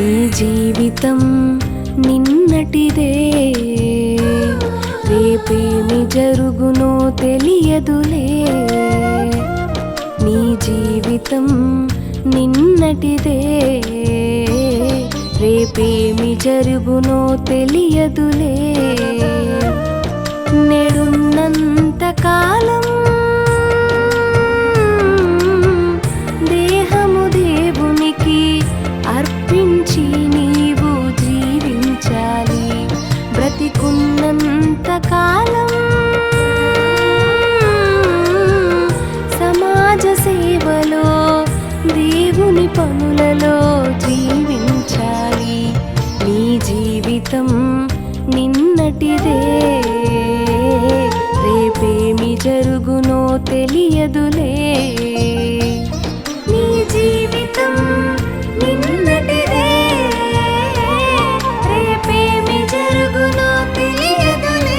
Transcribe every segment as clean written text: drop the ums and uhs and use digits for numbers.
నీ జీవితం నిన్నటిదే, రేపేమి జరుగునో తెలియదులే. నీ జీవితం నిన్నటిదే, రేపేమి జరుగునో తెలియదులే. నేడున్నంత కాలం దేహము దేవునికి అర్పించి నీవు జీవించాలి. బ్రతికున్నంత కాలం సమాజ సేవలో దేవుని పనులలో జీవించాలి. నీ జీవితం నిన్నటిదే, రేపేమి జరుగునో తెలియదులే. నీ జీవితం నిన్నటిదే, రేపేమి జరుగునో తెలియదులే.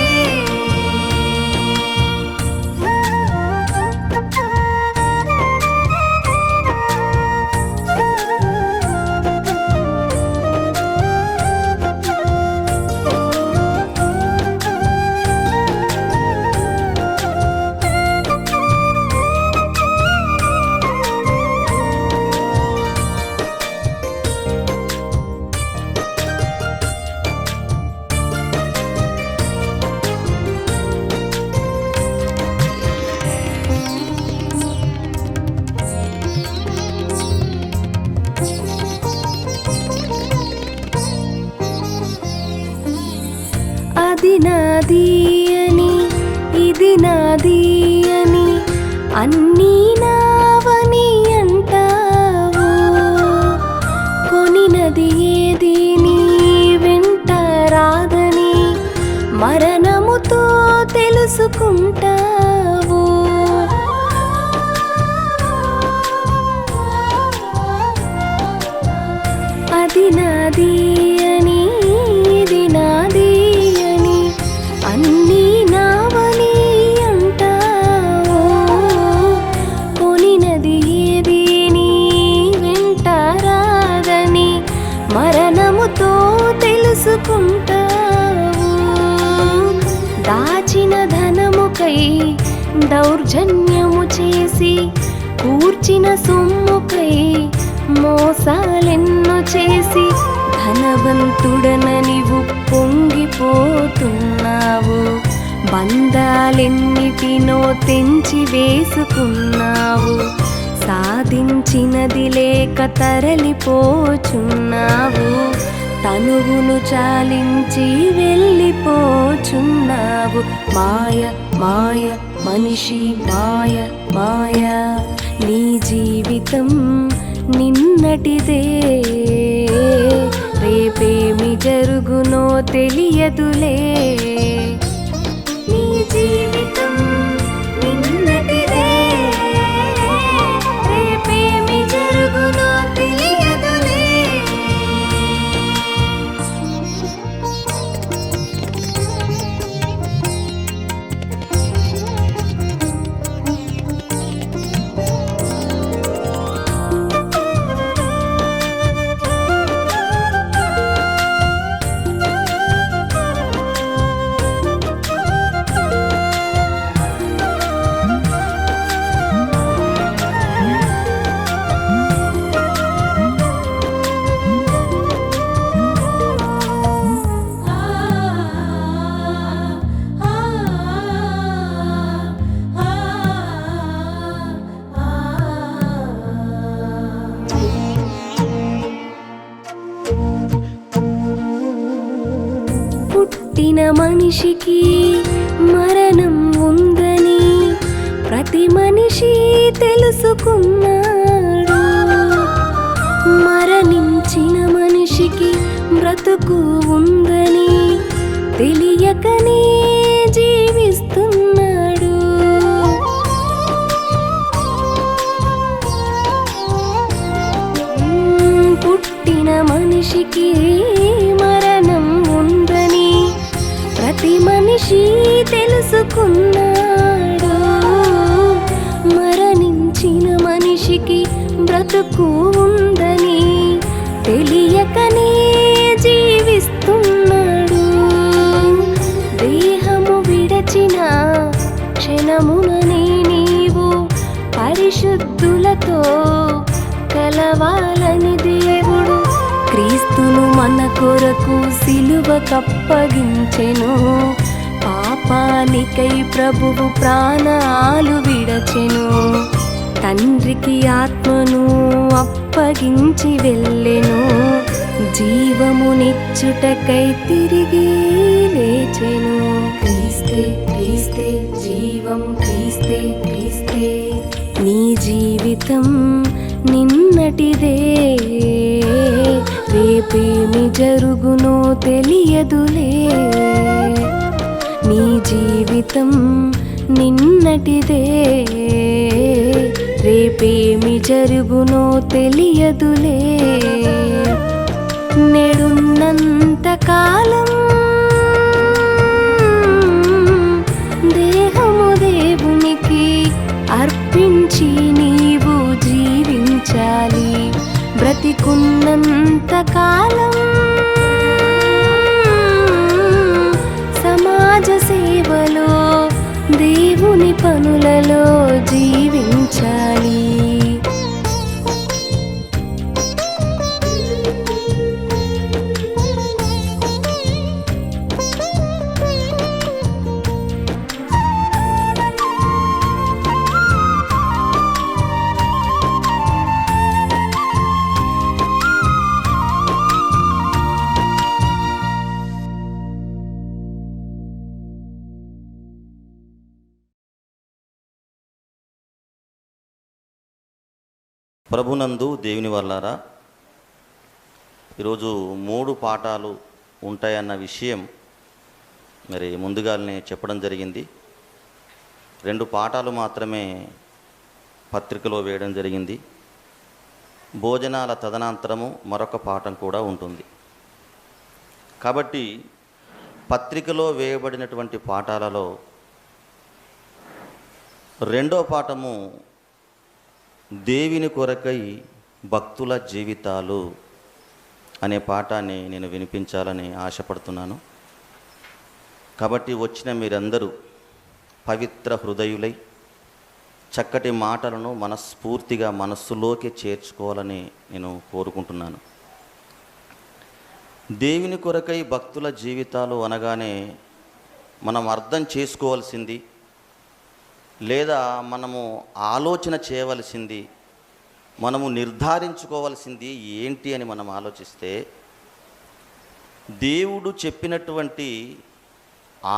అది నాది అని ఇది నాది అని అన్నీ నావని అంటావు. కొనినది ఏది నీ వెంట రాదని మరణముతో తెలుసుకుంటావు. అది నాది అని ఇది నాది అన్నీ నావని అంటావు. కొనినది ఏది నీ వెంట రాదని మరణముతో తెలుసుకుంటావు. దాచిన ధనముకై దౌర్జన్యము చేసి కూర్చిన సొమ్ముకై మోసాలెన్నో చేసి ధనవంతుడనని పొంగిపోతున్నావు. బంధాలెన్నిటినో తెంచి వేసుకున్నావు. సాధించినది లేక తరలిపోచున్నావు. తనువును చాలించి వెళ్ళిపోచున్నావు. మాయ మాయ మనిషి మాయ మాయ. నీ జీవితం నిన్నటిదే, రేపేమి జరుగునో తెలియదులే. నీ జీవితం నిన్నటిదే, రేపేమి జరుగునో తెలియదులే. పుట్టిన మనిషికి మరణం ఉందని ప్రతి మనిషి తెలుసుకున్నాడు. మరణించిన మనిషికి బ్రతుకు ఉందని తెలియకనే జీవిస్తున్నాడు. పుట్టిన మనిషికి మరణం ఉందని ప్రతి మనిషి తెలుసుకున్నాడు. మరణించిన మనిషికి బ్రతుకు ఉందని తెలియకనే మనతో కలవాలని దేవుడు క్రీస్తును మన కొరకు సిలువకప్పగించెను. పాపానికై ప్రభువు ప్రాణాలు విడచెను. తండ్రికి ఆత్మను అప్పగించి వెళ్ళెను. జీవమునిచ్చుటకై తిరిగి లేచెను. క్రీస్తే క్రీస్తే జీవం, క్రీస్తే క్రీస్తే నీ జీవితం నిన్నటిదే, రేపేమి జరుగునో తెలియదులే. నీ జీవితం నిన్నటిదే, రేపేమి జరుగునో తెలియదులే. నేడున్నంత కాలం దేహము దేవునికి అర్పించి నీవు జీవించాలి. బ్రతికున్నంత కాలం సమాజ సేవలో దేవుని పనులలో జీవించాలి. ప్రభునందు దేవుని వల్లారా, ఈరోజు 3 పాఠాలు ఉంటాయన్న విషయం మరి ముందుగానే చెప్పడం జరిగింది. 2 పాఠాలు మాత్రమే పత్రికలో వేయడం జరిగింది. భోజనాల తదనంతరము మరొక పాఠం కూడా ఉంటుంది. కాబట్టి పత్రికలో వేయబడినటువంటి పాఠాలలో 2వ పాఠము దేవుని కొరకై భక్తుల జీవితాలు అనే పాఠాన్ని నేను వినిపించాలని ఆశపడుతున్నాను. కాబట్టి వచ్చిన మీరందరూ పవిత్ర హృదయులై చక్కటి మాటలను మనస్ఫూర్తిగా మనస్సులోకి చేర్చుకోవాలని నేను కోరుకుంటున్నాను. దేవుని కొరకై భక్తుల జీవితాలు అనగానే మనం అర్థం చేసుకోవాల్సింది, లేదా మనము ఆలోచన చేయవలసింది, మనము నిర్ధారించుకోవాల్సింది ఏంటి అని మనం ఆలోచిస్తే, దేవుడు చెప్పినటువంటి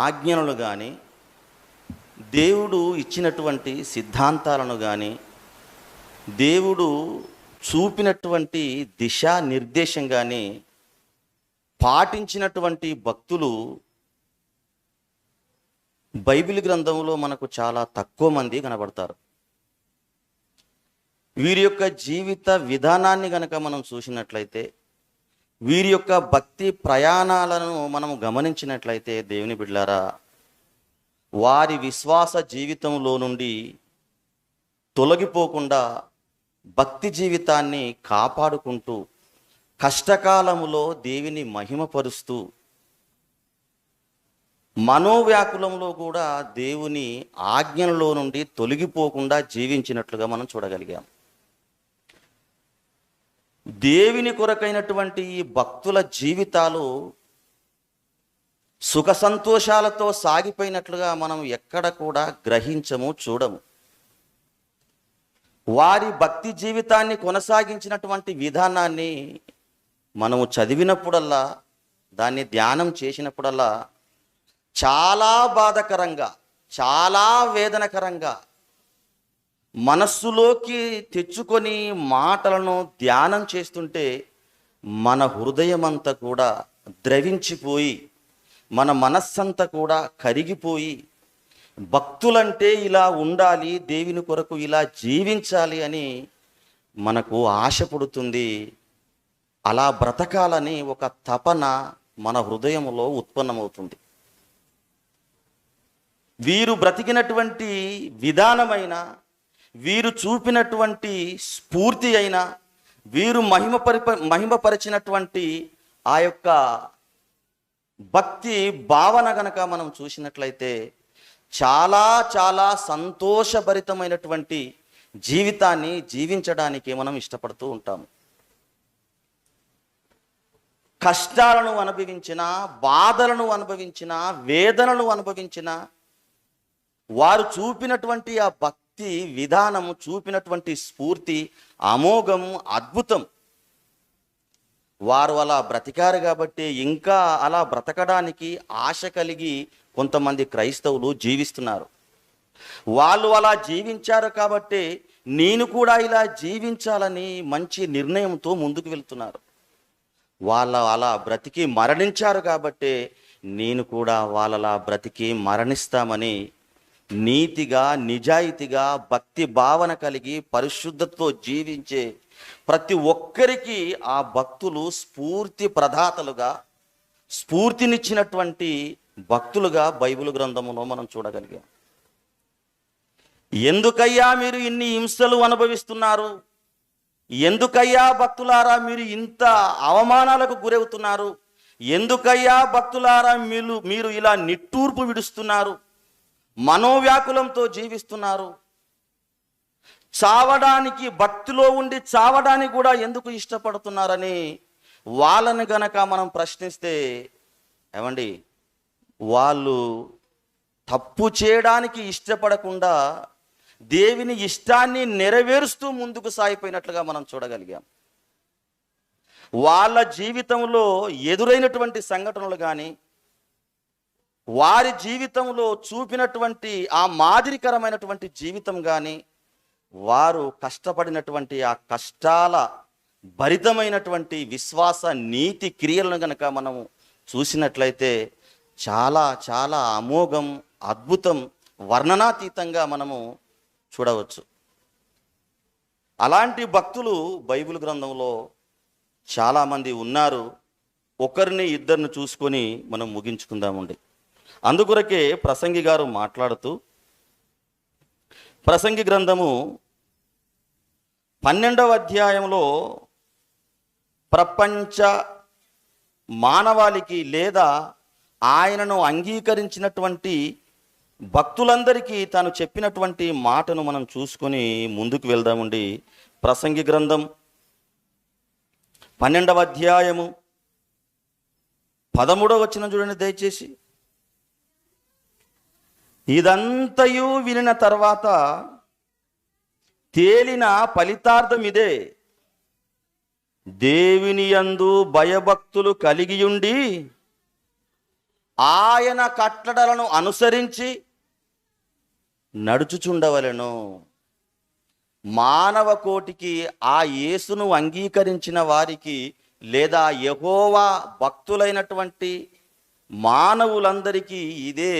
ఆజ్ఞలను కానీ, దేవుడు ఇచ్చినటువంటి సిద్ధాంతాలను కానీ, దేవుడు చూపినటువంటి దిశానిర్దేశం కానీ పాటించినటువంటి భక్తులు బైబిల్ గ్రంథంలో మనకు చాలా తక్కువ మంది కనబడతారు. వీరి యొక్క జీవిత విధానాన్ని గనక మనం చూసినట్లయితే, వీరి యొక్క భక్తి ప్రయాణాలను మనం గమనించినట్లయితే, దేవుని బిడ్డలారా, వారి విశ్వాస జీవితంలో నుండి తొలగిపోకుండా భక్తి జీవితాన్ని కాపాడుకుంటూ కష్టకాలములో దేవుని మహిమపరుస్తూ మనోవ్యాకులంలో కూడా దేవుని ఆజ్ఞలలో నుండి తొలగిపోకుండా జీవించినట్లుగా మనం చూడగలిగాం. దేవుని కొరకైనటువంటి ఈ భక్తుల జీవితాలు సుఖ సంతోషాలతో సాగిపోయినట్లుగా మనం ఎక్కడ కూడా గ్రహించము, చూడము. వారి భక్తి జీవితాన్ని కొనసాగించినటువంటి విధానాన్ని మనము చదివినప్పుడల్లా, దాన్ని ధ్యానం చేసినప్పుడల్లా చాలా బాధకరంగా, చాలా వేదనకరంగా మనస్సులోకి తెచ్చుకొని మాటలను ధ్యానం చేస్తుంటే మన హృదయమంతా కూడా ద్రవించిపోయి, మన మనస్సంతా కూడా కరిగిపోయి, భక్తులంటే ఇలా ఉండాలి, దేవుని కొరకు ఇలా జీవించాలి అని మనకు ఆశ పుడుతుంది. అలా బ్రతకాలని ఒక తపన మన హృదయంలో ఉత్పన్నమవుతుంది. వీరు బ్రతికినటువంటి విధానమైన, వీరు చూపినటువంటి స్ఫూర్తి అయినా, వీరు మహిమపరిచినటువంటి ఆ యొక్క భక్తి భావన గనక మనం చూసినట్లయితే చాలా చాలా సంతోషభరితమైనటువంటి జీవితాన్ని జీవించడానికి మనం ఇష్టపడుతూ ఉంటాము. కష్టాలను అనుభవించిన, బాధలను అనుభవించిన, వేదనలు అనుభవించిన వారు చూపినటువంటి ఆ భక్తి విధానము, చూపినటువంటి స్ఫూర్తి అమోఘం, అద్భుతం. వారు అలా బ్రతికారు కాబట్టి ఇంకా అలా బ్రతకడానికి ఆశ కలిగి కొంతమంది క్రైస్తవులు జీవిస్తున్నారు. వాళ్ళు అలా జీవించారు కాబట్టి నేను కూడా ఇలా జీవించాలని మంచి నిర్ణయంతో ముందుకు వెళ్తున్నారు. వాళ్ళ అలా బ్రతికి మరణించారు కాబట్టి నేను కూడా వాళ్ళలా బ్రతికి మరణిస్తామని నీతిగా, నిజాయితీగా, భక్తి భావన కలిగి పరిశుద్ధతతో జీవించే ప్రతి ఒక్కరికి ఆ భక్తులు స్ఫూర్తి ప్రదాతలుగా, స్ఫూర్తినిచ్చినటువంటి భక్తులుగా బైబిల్ గ్రంథములో మనం చూడగలిగాం. ఎందుకయ్యా మీరు ఇన్ని హింసలు అనుభవిస్తున్నారు? ఎందుకయ్యా భక్తులారా మీరు ఇంత అవమానాలకు గురవుతున్నారు? ఎందుకయ్యా భక్తులారా మీరు ఇలా నిట్టూర్పు విడుస్తున్నారు, మనోవ్యాకులంతో జీవిస్తున్నారు? చావడానికి, భక్తిలో ఉండి చావడానికి కూడా ఎందుకు ఇష్టపడుతున్నారని వాళ్ళని గనక మనం ప్రశ్నిస్తే, ఏమండి, వాళ్ళు తప్పు చేయడానికి ఇష్టపడకుండా దేవుని ఇష్టాన్ని నెరవేరుస్తూ ముందుకు సాగిపోయినట్లుగా మనం చూడగలిగాం. వాళ్ళ జీవితంలో ఎదురైనటువంటి సంఘటనలు కానీ, వారి జీవితంలో చూపినటువంటి ఆ మాదిరికరమైనటువంటి జీవితం కానీ, వారు కష్టపడినటువంటి ఆ కష్టాల భరితమైనటువంటి విశ్వాస నీతి క్రియలను గనక మనం చూసినట్లయితే చాలా చాలా అమోఘం, అద్భుతం, వర్ణనాతీతంగా మనము చూడవచ్చు. అలాంటి భక్తులు బైబిల్ గ్రంథంలో చాలామంది ఉన్నారు. ఒకరిని ఇద్దరిని చూసుకొని మనం ముగించుకుందామండి. అందుకొరకే ప్రసంగి గారు మాట్లాడుతూ, ప్రసంగి గ్రంథము 12వ అధ్యాయంలో ప్రపంచ మానవాళికి లేదా ఆయనను అంగీకరించినటువంటి భక్తులందరికీ తాను చెప్పినటువంటి మాటను మనం చూసుకొని ముందుకు వెళ్దామండి. ప్రసంగి గ్రంథం 12వ అధ్యాయము 13వ వచనం చూడండి దయచేసి. ఇదంతయు వినిన తర్వాత తేలిన ఫలితార్థం ఇదే: దేవుని యందు భయభక్తులు కలిగియుండి ఆయన కట్టడలను అనుసరించి నడుచుచుండవలెను. మానవ కోటికి, ఆ యేసును అంగీకరించిన వారికి లేదా యెహోవా భక్తులైనటువంటి మానవులందరికీ ఇదే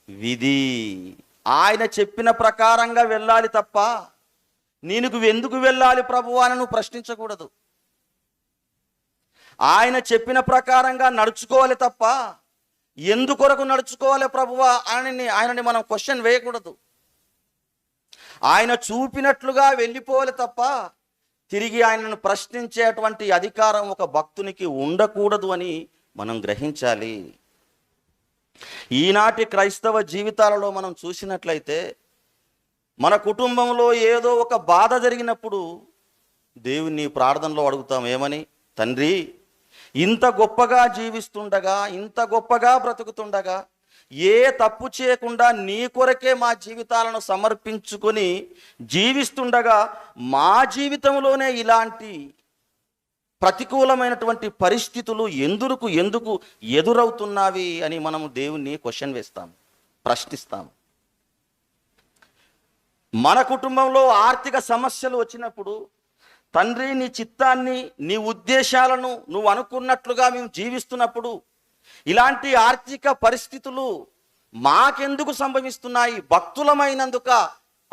విధి. ఆయన చెప్పిన ప్రకారంగా వెళ్ళాలి తప్ప నీకు ఎందుకు వెళ్ళాలి ప్రభువా అని నువ్వు ప్రశ్నించకూడదు. ఆయన చెప్పిన ప్రకారంగా నడుచుకోవాలి తప్ప ఎందుకొరకు నడుచుకోవాలి ప్రభువా అని ఆయనని మనం క్వశ్చన్ వేయకూడదు. ఆయన చూపినట్లుగా వెళ్ళిపోవాలి తప్ప తిరిగి ఆయనను ప్రశ్నించేటువంటి అధికారం ఒక భక్తునికి ఉండకూడదు అని మనం గ్రహించాలి. ఈనాటి క్రైస్తవ జీవితాలలో మనం చూసినట్లయితే మన కుటుంబంలో ఏదో ఒక బాధ జరిగినప్పుడు దేవుని ప్రార్థనలో అడుగుతాం, ఏమని? తండ్రి, ఇంత గొప్పగా జీవిస్తుండగా, ఇంత గొప్పగా బ్రతుకుతుండగా, ఏ తప్పు చేయకుండా నీ కొరకే మా జీవితాలను సమర్పించుకొని జీవిస్తుండగా మా జీవితంలోనే ఇలాంటి ప్రతికూలమైనటువంటి పరిస్థితులు ఎందుకు ఎదురవుతున్నవి అని మనము దేవుణ్ణి క్వశ్చన్ వేస్తాం, ప్రశ్నిస్తాం. మన కుటుంబంలో ఆర్థిక సమస్యలు వచ్చినప్పుడు, తండ్రి నీ చిత్తాన్ని, నీ ఉద్దేశాలను నువ్వు అనుకున్నట్లుగా మేము జీవిస్తున్నప్పుడు ఇలాంటి ఆర్థిక పరిస్థితులు మాకెందుకు సంభవిస్తున్నాయి, భక్తులమైనందుక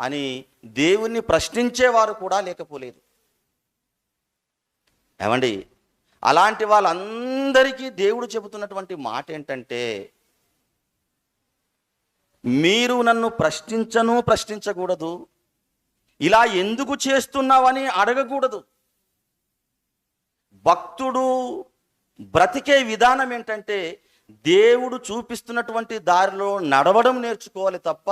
అని దేవుణ్ణి ప్రశ్నించేవారు కూడా లేకపోలేదు. ఏమండి, అలాంటి వాళ్ళందరికీ దేవుడు చెబుతున్నటువంటి మాట ఏంటంటే, మీరు నన్ను ప్రశ్నించకూడదు, ఇలా ఎందుకు చేస్తున్నావని అడగకూడదు. భక్తుడు బ్రతికే విధానం ఏంటంటే దేవుడు చూపిస్తున్నటువంటి దారిలో నడవడం నేర్చుకోవాలి తప్ప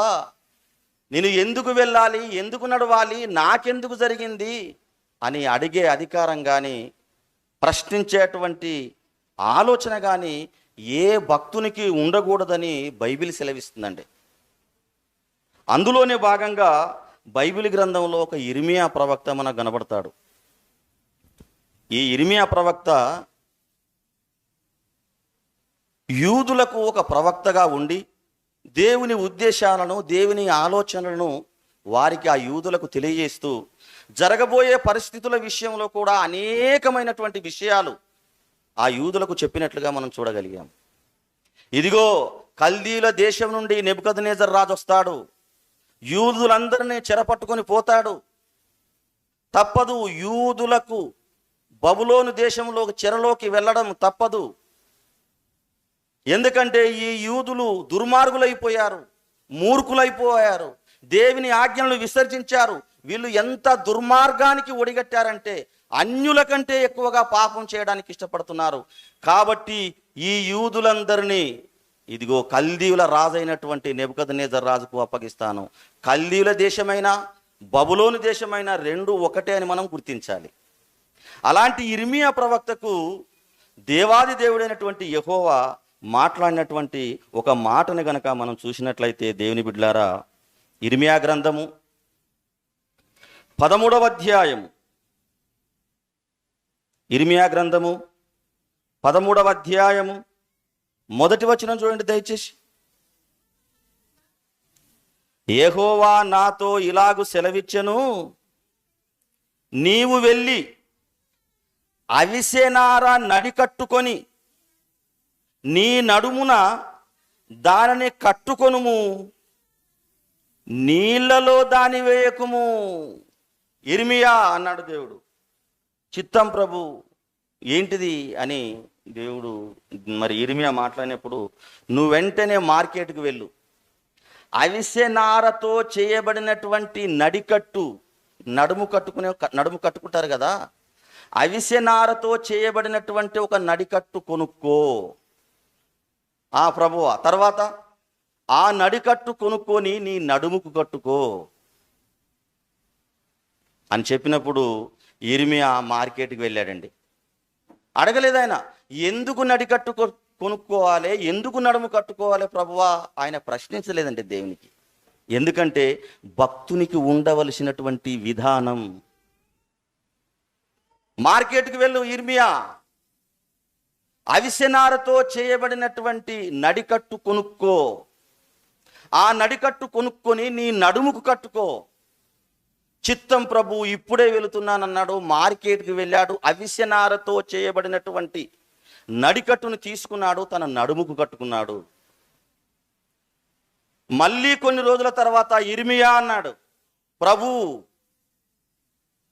నేను ఎందుకు వెళ్ళాలి, ఎందుకు నడవాలి, నాకెందుకు జరిగింది అని అడిగే అధికారం కానీ, ప్రశ్నించేటువంటి ఆలోచన కానీ ఏ భక్తునికి ఉండకూడదని బైబిల్ సెలవిస్తుందండి. అందులోనే భాగంగా బైబిల్ గ్రంథంలో ఒక ఇర్మియా ప్రవక్త మనకు కనబడతాడు. ఈ ఇర్మియా ప్రవక్త యూదులకు ఒక ప్రవక్తగా ఉండి దేవుని ఉద్దేశాలను, దేవుని ఆలోచనలను వారికి ఆ యూదులకు తెలియజేస్తూ జరగబోయే పరిస్థితుల విషయంలో కూడా అనేకమైనటువంటి విషయాలు ఆ యూదులకు చెప్పినట్లుగా మనం చూడగలిగాం. ఇదిగో కల్దీల దేశం నుండి నెబుకద్నెజర్ రాజు వస్తాడు, యూదులందరినీ చెరపట్టుకొని పోతాడు. తప్పదు, యూదులకు బబులోను దేశంలో చెరలోకి వెళ్ళడం తప్పదు. ఎందుకంటే ఈ యూదులు దుర్మార్గులైపోయారు, మూర్ఖులైపోయారు, దేవుని ఆజ్ఞలను విసర్జించారు. వీళ్ళు ఎంత దుర్మార్గానికి ఒడిగట్టారంటే అన్యుల కంటే ఎక్కువగా పాపం చేయడానికి ఇష్టపడుతున్నారు. కాబట్టి ఈ యూదులందరినీ ఇదిగో కల్దీయుల రాజైనటువంటి నెబుకద్నెజర్ రాజుకు అప్పగిస్తాను. కల్దీయుల దేశమైనా బబులోను దేశమైనా రెండు ఒకటే అని మనం గుర్తించాలి. అలాంటి ఇర్మియా ప్రవక్తకు దేవాది దేవుడైనటువంటి యెహోవా మాట్లాడినటువంటి ఒక మాటను గనక మనం చూసినట్లయితే, దేవుని బిడ్డలారా, ఇర్మియా గ్రంథము 13వ అధ్యాయము, ఇర్మియా గ్రంథము 13వ అధ్యాయము మొదటి వచనం చూడండి దయచేసి. యెహోవా నాతో ఇలాగు సెలవిచ్చెను, నీవు వెళ్ళి అవిసెనార నడికట్టుకొని నీ నడుమున దానిని కట్టుకొనుము, నీళ్లలో దాని వేయకుము. ఇర్మియా అన్నాడు దేవుడు. చిత్తం ప్రభు, ఏంటిది అని దేవుడు మరి ఇర్మియా మాట్లాడినప్పుడు, నువ్వు వెంటనే మార్కెట్కి వెళ్ళు, అవిసెనారతో చేయబడినటువంటి నడికట్టు, నడుము కట్టుకుంటారు కదా, అవిసెనారతో చేయబడినటువంటి ఒక నడికట్టు కొనుక్కో. ప్రభువా, తర్వాత ఆ నడికట్టు కొనుక్కొని నీ నడుముకు కట్టుకో అని చెప్పినప్పుడు ఇర్మియా మార్కెట్కి వెళ్ళాడండి. అడగలేదు ఆయన, ఎందుకు నడికట్టు కొనుక్కోవాలి, ఎందుకు నడుము కట్టుకోవాలి ప్రభువా, ఆయన ప్రశ్నించలేదండి దేవునికి. ఎందుకంటే భక్తునికి ఉండవలసినటువంటి విధానం. మార్కెట్కి వెళ్ళు ఇర్మియా, అవిసెనారతో చేయబడినటువంటి నడికట్టు కొనుక్కో, ఆ నడికట్టు కొనుక్కొని నీ నడుముకు కట్టుకో. చిత్తం ప్రభు, ఇప్పుడే వెళుతున్నానన్నాడు. మార్కెట్కి వెళ్ళాడు, అవిసెనారతో చేయబడినటువంటి నడికట్టును తీసుకున్నాడు, తన నడుముకు కట్టుకున్నాడు. మళ్ళీ కొన్ని రోజుల తర్వాత ఇర్మియా అన్నాడు, ప్రభు,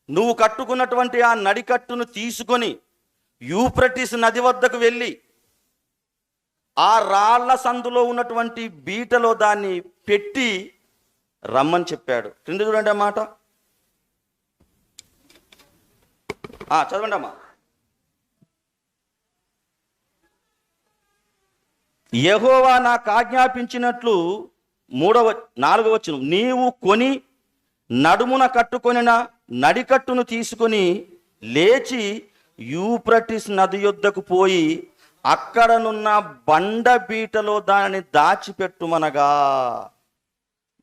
నువ్వు కట్టుకున్నటువంటి ఆ నడికట్టును తీసుకొని యూఫ్రటీస్ నది వద్దకు వెళ్ళి ఆ రాళ్ల సందులో ఉన్నటువంటి బీటలో దాన్ని పెట్టి రమ్మని చెప్పాడు. కింద చూడండి ఆ మాట, చదవండి అమ్మా. యెహోవా నాకు ఆజ్ఞాపించినట్లు 4వ వచనం, నీవు కొని నడుమున కట్టుకొనిన నడికట్టును తీసుకొని లేచి యూఫ్రటీస్ నది యొద్దకు పోయి అక్కడనున్న బండ బీటలో దానిని దాచిపెట్టుమనగా.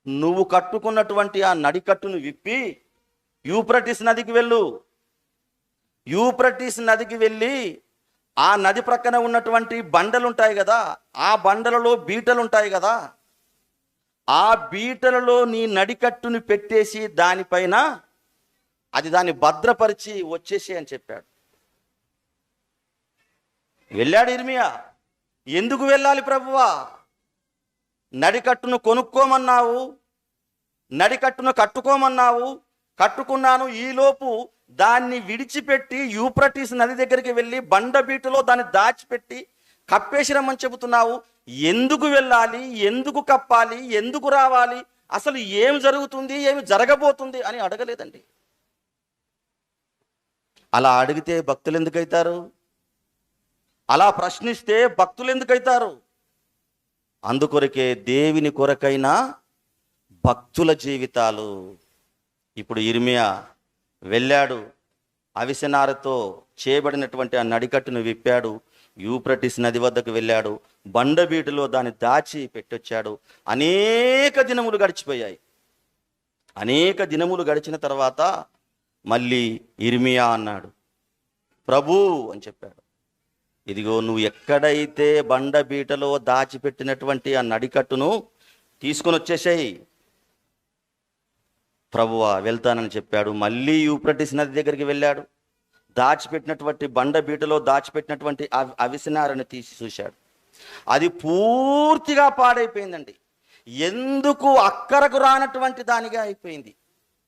నువ్వు కట్టుకున్నటువంటి ఆ నడికట్టును విప్పి యూఫ్రటీస్ నదికి వెళ్ళు. యూఫ్రటీస్ నదికి వెళ్ళి ఆ నది ప్రక్కన ఉన్నటువంటి బండలు ఉంటాయి కదా, ఆ బండలలో బీటలు ఉంటాయి కదా, ఆ బీటలలో నీ నడికట్టును పెట్టేసి దానిపైన అది దాన్ని భద్రపరిచి వచ్చేసి అని చెప్పాడు. వెళ్ళాడు ఇర్మియా. ఎందుకు వెళ్ళాలి ప్రభువా? నడికట్టును కొనుక్కోమన్నావు, నడికట్టును కట్టుకోమన్నావు, కట్టుకున్నాను. ఈలోపు దాన్ని విడిచిపెట్టి యూఫ్రటీస్ నది దగ్గరికి వెళ్ళి బండబీటులో దాన్ని దాచిపెట్టి కప్పేసిరమ్మని చెబుతున్నావు. ఎందుకు వెళ్ళాలి, ఎందుకు కప్పాలి, ఎందుకు రావాలి, అసలు ఏం జరుగుతుంది, ఏమి జరగబోతుంది అని అడగలేదండి. అలా అడిగితే భక్తులు ఎందుకైతారు? అలా ప్రశ్నిస్తే భక్తులు ఎందుకైతారు? అందుకొరకే దేవుని కొరకైనా భక్తుల జీవితాలు. ఇప్పుడు ఇర్మియా వెళ్ళాడు, అవిసెనారతో చేయబడినటువంటి ఆ నడికట్టును విప్పాడు, యూప్రటిస్ నది వద్దకు వెళ్ళాడు, బండబీటులో దాన్ని దాచి పెట్టొచ్చాడు. అనేక దినములు గడిచిపోయాయి. అనేక దినములు గడిచిన తర్వాత మళ్ళీ ఇర్మియా అన్నాడు, ప్రభు అని చెప్పాడు, ఇదిగో నువ్వు ఎక్కడైతే బండబీటలో దాచిపెట్టినటువంటి ఆ నడికట్టును తీసుకొని వచ్చేసాయి. ప్రభువా వెళ్తానని చెప్పాడు. మళ్ళీ యూప్రటిస్ నది దగ్గరికి వెళ్ళాడు, దాచిపెట్టినటువంటి బండబీటలో దాచిపెట్టినటువంటి అవిసెనారని తీసి చూశాడు. అది పూర్తిగా పాడైపోయిందండి. ఎందుకు అక్కరకు రానటువంటి దానిగా అయిపోయింది.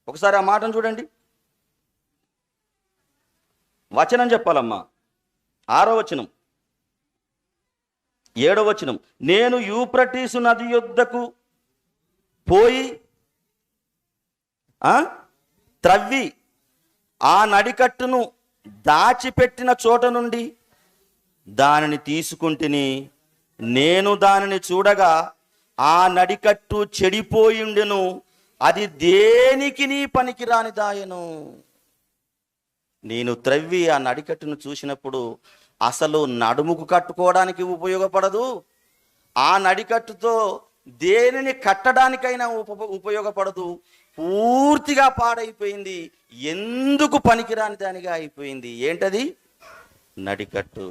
ఒకసారి ఆ మాటను చూడండి, వచనం చెప్పాలమ్మా. 6వ వచనం, 7వ వచనం, నేను యూప్రటీసు నది యొద్దకు పోయి త్రవ్వి ఆ నడికట్టును దాచిపెట్టిన చోట నుండి దానిని తీసుకుంటుని, నేను దానిని చూడగా ఆ నడికట్టు చెడిపోయిండెను, అది దేనికి నీ పనికిరానిదాయను. నేను త్రవ్వి ఆ నడికట్టును చూసినప్పుడు అసలు నడుముకు కట్టుకోవడానికి ఉపయోగపడదు, ఆ నడికట్టుతో దేనిని కట్టడానికైనా ఉపయోగపడదు, పూర్తిగా పాడైపోయింది, ఎందుకు పనికిరాని దానిగా అయిపోయింది. ఏంటది? నడికట్టు.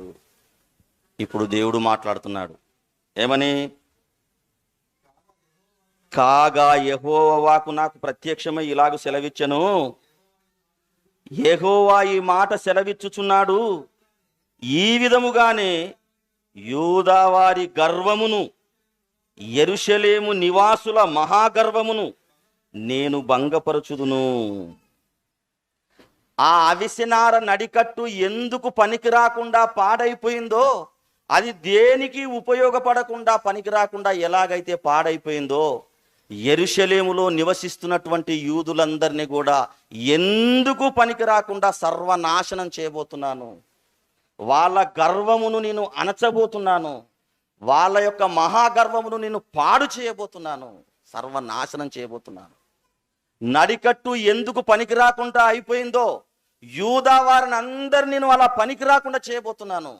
ఇప్పుడు దేవుడు మాట్లాడుతున్నాడు, ఏమని? కాగా యెహోవా వాక్కు నాకు ప్రత్యక్షమై ఇలాగ సెలవిచ్చెను. యెహోవా ఈ మాట సెలవిచ్చుచున్నాడు, ఈ విధముగానే యూదావారి గర్వమును, యెరూషలేము నివాసుల మహాగర్వమును నేను భంగపరచుదును. ఆ అవిసెనార నడికట్టు ఎందుకు పనికి రాకుండా పాడైపోయిందో, అది దేనికి ఉపయోగపడకుండా పనికి రాకుండా ఎలాగైతే పాడైపోయిందో, యెరూషలేములో నివసిస్తున్నటువంటి యూదులందరినీ కూడా ఎందుకు పనికి రాకుండా సర్వనాశనం చేయబోతున్నాను. వాళ్ళ గర్వమును నేను అణచబోతున్నాను, వాళ్ళ యొక్క మహాగర్వమును నేను పాడు చేయబోతున్నాను, సర్వనాశనం చేయబోతున్నాను. నడికట్టు ఎందుకు పనికి రాకుండా అయిపోయిందో, యూదా వారిని అందరినీ నేను అలా పనికి రాకుండా చేయబోతున్నాను.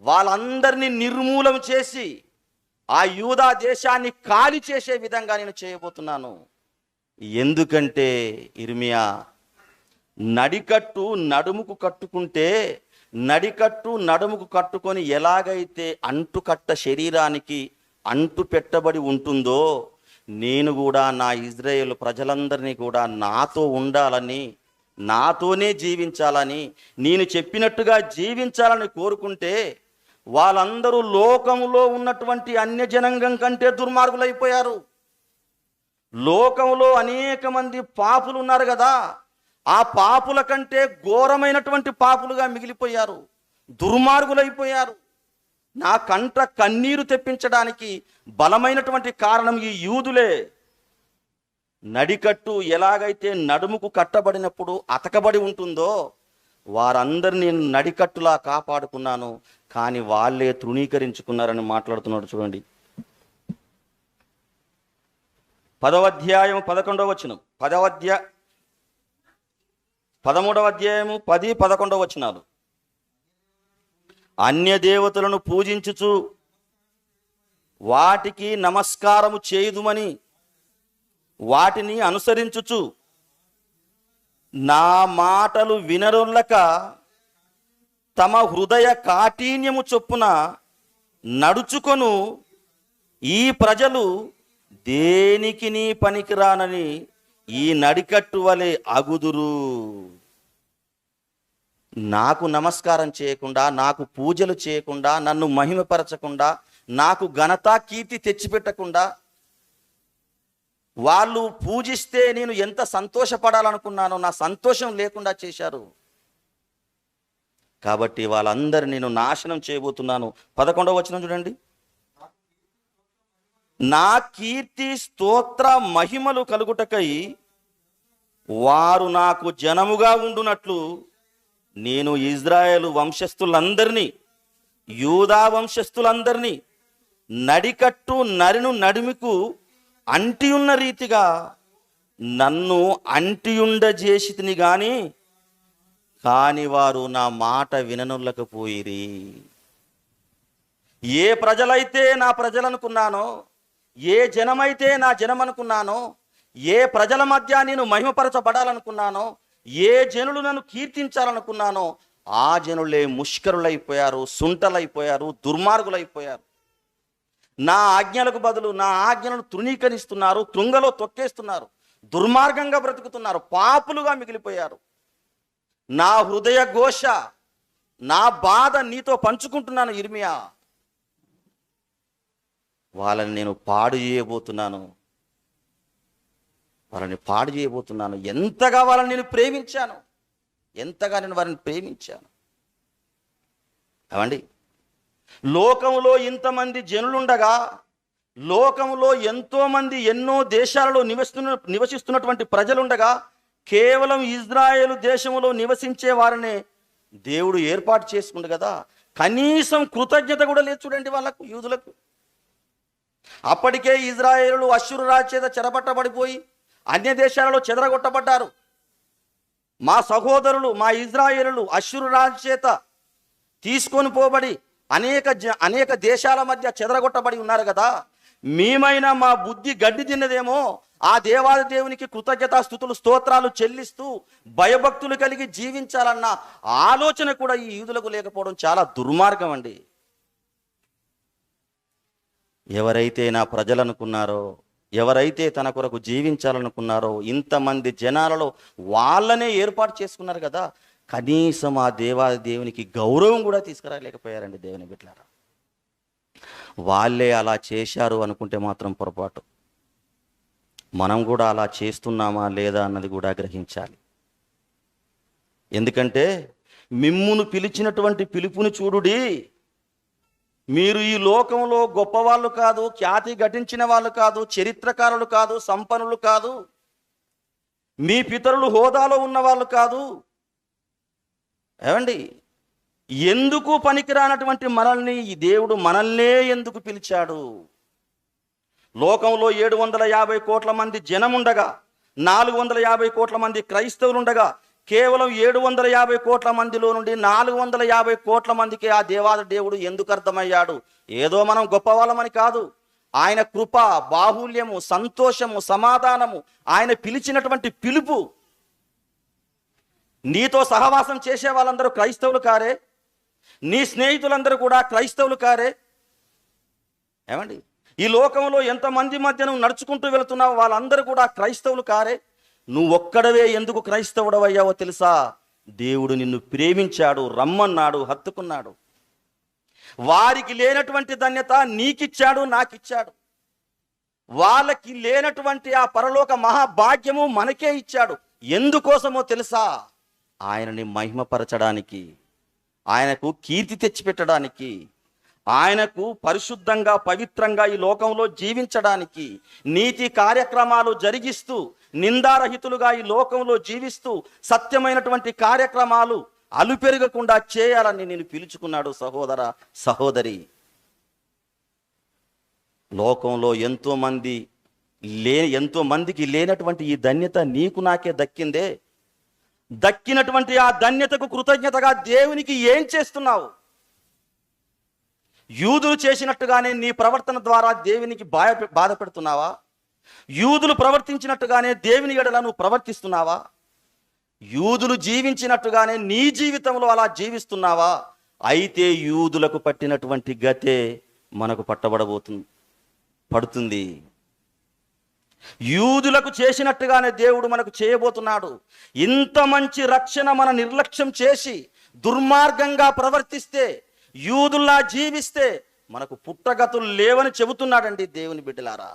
వాళ్ళందరినీ నిర్మూలం చేసి ఆ యూదా దేశాన్ని ఖాళీ చేసే విధంగా నేను చేయబోతున్నాను. ఎందుకంటే ఇర్మియా, నడికట్టు నడుముకు కట్టుకుంటే, నడికట్టు నడుముకు కట్టుకొని ఎలాగైతే అంటుకట్ట శరీరానికి అంటు పెట్టబడి ఉంటుందో, నేను కూడా నా ఇజ్రాయేల్ ప్రజలందరినీ కూడా నాతో ఉండాలని, నాతోనే జీవించాలని, నేను చెప్పినట్టుగా జీవించాలని కోరుకుంటే, వాళ్ళందరూ లోకంలో ఉన్నటువంటి అన్య జనాంగం కంటే దుర్మార్గులైపోయారు. లోకంలో అనేక మంది పాపులు ఉన్నారు కదా, ఆ పాపుల కంటే ఘోరమైనటువంటి పాపులుగా మిగిలిపోయారు, దుర్మార్గులైపోయారు. నా కంట కన్నీరు తెప్పించడానికి బలమైనటువంటి కారణం ఈ యూదులే. నడికట్టు ఎలాగైతే నడుముకు కట్టబడినప్పుడు అతకబడి ఉంటుందో, వారందరినీ నడికట్టులా కాపాడుకున్నాను, కానీ వాళ్ళే తృణీకరించుకున్నారని మాట్లాడుతున్నాడు. చూడండి 10వ అధ్యాయం 11వ వచనం, 13వ అధ్యాయము 10, 11వ వచనాలు. అన్య దేవతలను పూజించుచు వాటికి నమస్కారము చేయుదుమని వాటిని అనుసరించుచు నా మాటలు వినరొల్లక తమ హృదయ కాఠిన్యము చొప్పున నడుచుకొను ఈ ప్రజలు దేనికి నీ పనికిరానని ఈ నడికట్టు వలె అగుదురు. నాకు నమస్కారం చేయకుండా, నాకు పూజలు చేయకుండా, నన్ను మహిమపరచకుండా, నాకు ఘనత కీర్తి తెచ్చిపెట్టకుండా, వాళ్ళు పూజిస్తే నేను ఎంత సంతోషపడాలనుకున్నానో నా సంతోషం లేకుండా చేశారు. కాబట్టి వాళ్ళందరినీ నేను నాశనం చేయబోతున్నాను. 11వ వచనం చూడండి, నా కీర్తి స్తోత్ర మహిమలు కలుగుటకై వారు నాకు జనముగా ఉండునట్లు నేను ఇజ్రాయేలు వంశస్థులందరినీ, యూదా వంశస్థులందరినీ నడికట్టు నడుముకు అంటియున్న రీతిగా నన్ను అంటియుండజేసితిని గాని కాని వారు నా మాట విననులకపోయిరి. ఏ ప్రజలైతే నా ప్రజలనుకున్నానో, ఏ జనమైతే నా జనం అనుకున్నానో, ఏ ప్రజల మధ్య నేను మహిమపరచబడాలనుకున్నానో, ఏ జనులు నన్ను కీర్తించాలనుకున్నానో ఆ జనులే ముష్కరులైపోయారు, సుంటలైపోయారు, దుర్మార్గులైపోయారు. నా ఆజ్ఞలకు బదులు నా ఆజ్ఞలను తృణీకరిస్తున్నారు, తుంగలో తొక్కేస్తున్నారు, దుర్మార్గంగా బ్రతుకుతున్నారు, పాపులుగా మిగిలిపోయారు. నా హృదయ ఘోష, నా బాధ నీతో పంచుకుంటున్నాను ఇర్మియా. వాళ్ళని నేను పాడు చేయబోతున్నాను, వాళ్ళని పాడు చేయబోతున్నాను. ఎంతగా వాళ్ళని నేను ప్రేమించాను, ఎంతగా నేను వారిని ప్రేమించాను. అవండి, లోకంలో ఇంతమంది జనులుండగా, లోకంలో ఎంతోమంది ఎన్నో దేశాలలో నివసిస్తున్నటువంటి ప్రజలుండగా, కేవలం ఇజ్రాయేలు దేశంలో నివసించే వారిని దేవుడు ఏర్పాటు చేసుకుండు కదా. కనీసం కృతజ్ఞత కూడా లేదు చూడండి వాళ్ళకు, యూదులకు. అప్పటికే ఇజ్రాయేలు అష్షూరు రాజు చేత చెరపట్టబడిపోయి అన్య దేశాలలో చెదరగొట్టబడ్డారు. మా సహోదరులు, మా ఇజ్రాయేలు అష్షూరు రాజు చేత తీసుకొని పోబడి అనేక దేశాల మధ్య చెదరగొట్టబడి ఉన్నారు కదా. మేమైనా మా బుద్ధి గడ్డి తిన్నదేమో, ఆ దేవాది దేవునికి కృతజ్ఞతాస్తుతులు స్తోత్రాలు చెల్లిస్తూ భయభక్తులు కలిగి జీవించాలన్న ఆలోచన కూడా ఈ యూదులకు లేకపోవడం చాలా దుర్మార్గం అండి. ఎవరైతే నా ప్రజలనుకున్నారో, ఎవరైతే తన కొరకు జీవించాలనుకున్నారో, ఇంతమంది జనాలలో వాళ్ళనే ఏర్పాటు చేసుకున్నారు కదా, కనీసం ఆ దేవాది దేవునికి గౌరవం కూడా తీసుకురాలేకపోయారండి దేవుని బిడ్డలారా. వాళ్ళే అలా చేశారు అనుకుంటే మాత్రం పొరపాటు. మనం కూడా అలా చేస్తున్నామా లేదా అన్నది కూడా గ్రహించాలి. ఎందుకంటే మిమ్మును పిలిచినటువంటి పిలుపుని చూడుడి. మీరు ఈ లోకంలో గొప్పవాళ్ళు కాదు, ఖ్యాతి ఘటించిన వాళ్ళు కాదు, చరిత్రకారులు కాదు, సంపన్నులు కాదు, మీ పితరులు హోదాలో ఉన్నవాళ్ళు కాదు. ఏమండి, ఎందుకు పనికిరానటువంటి మనల్ని ఈ దేవుడు మనల్నే ఎందుకు పిలిచాడు? లోకంలో 750 కోట్ల మంది జనముండగా, 450 కోట్ల మంది క్రైస్తవులుండగా, కేవలం 750 కోట్ల మందిలో నుండి 450 కోట్ల మందికి ఆ దేవాది దేవుడు ఎందుకు అర్థమయ్యాడు? ఏదో మనం గొప్పవాళ్ళమని కాదు. ఆయన కృప, బాహుల్యము, సంతోషము, సమాధానము, ఆయన పిలిచినటువంటి పిలుపు. నీతో సహవాసం చేసే వాళ్ళందరూ క్రైస్తవులు కారే? నీ స్నేహితులందరూ కూడా క్రైస్తవులు కారే? ఏమండి, ఈ లోకంలో ఎంతమంది మధ్య నువ్వు నడుచుకుంటూ వెళుతున్నావు, వాళ్ళందరూ కూడా క్రైస్తవులు కారే? నువ్వు ఒక్కడవే ఎందుకు క్రైస్తవుడవయ్యావో తెలుసా? దేవుడు నిన్ను ప్రేమించాడు, రమ్మన్నాడు, హత్తుకున్నాడు. వారికి లేనటువంటి ధన్యత నీకిచ్చాడు, నాకిచ్చాడు. వాళ్ళకి లేనటువంటి ఆ పరలోక మహాభాగ్యము మనకే ఇచ్చాడు. ఎందుకోసమో తెలుసా? ఆయనని మహిమపరచడానికి, ఆయనకు కీర్తి తెచ్చిపెట్టడానికి, ఆయనకు పరిశుద్ధంగా పవిత్రంగా ఈ లోకంలో జీవించడానికి, నీతి కార్యక్రమాలు జరిగిస్తూ నిందారహితులుగా ఈ లోకంలో జీవిస్తూ సత్యమైనటువంటి కార్యక్రమాలు అలుపెరగకుండా చేయాలని నేను పిలుచుకున్నాడు. సహోదర, సహోదరి, లోకంలో ఎంతో మందికి లేనటువంటి ఈ ధన్యత నీకు నాకే దక్కిందే. దక్కినటువంటి ఆ ధన్యతకు కృతజ్ఞతగా దేవునికి ఏం చేస్తున్నావు? యూదులు చేసినట్టుగానే నీ ప్రవర్తన ద్వారా దేవునికి బాధ పెడుతున్నావా? యూదులు ప్రవర్తించినట్టుగానే దేవుని ఎడల నువ్వు ప్రవర్తిస్తున్నావా? యూదులు జీవించినట్టుగానే నీ జీవితంలో అలా జీవిస్తున్నావా? అయితే యూదులకు పట్టినటువంటి గతే మనకు పడుతుంది. యూదులకు చేసినట్టుగానే దేవుడు మనకు చేయబోతున్నాడు. ఇంత మంచి రక్షణ మన నిర్లక్ష్యం చేసి దుర్మార్గంగా ప్రవర్తిస్తే, యూదుల్లా జీవిస్తే మనకు పుట్టగతులు లేవని చెబుతున్నాడండి దేవుని బిడ్డలారా.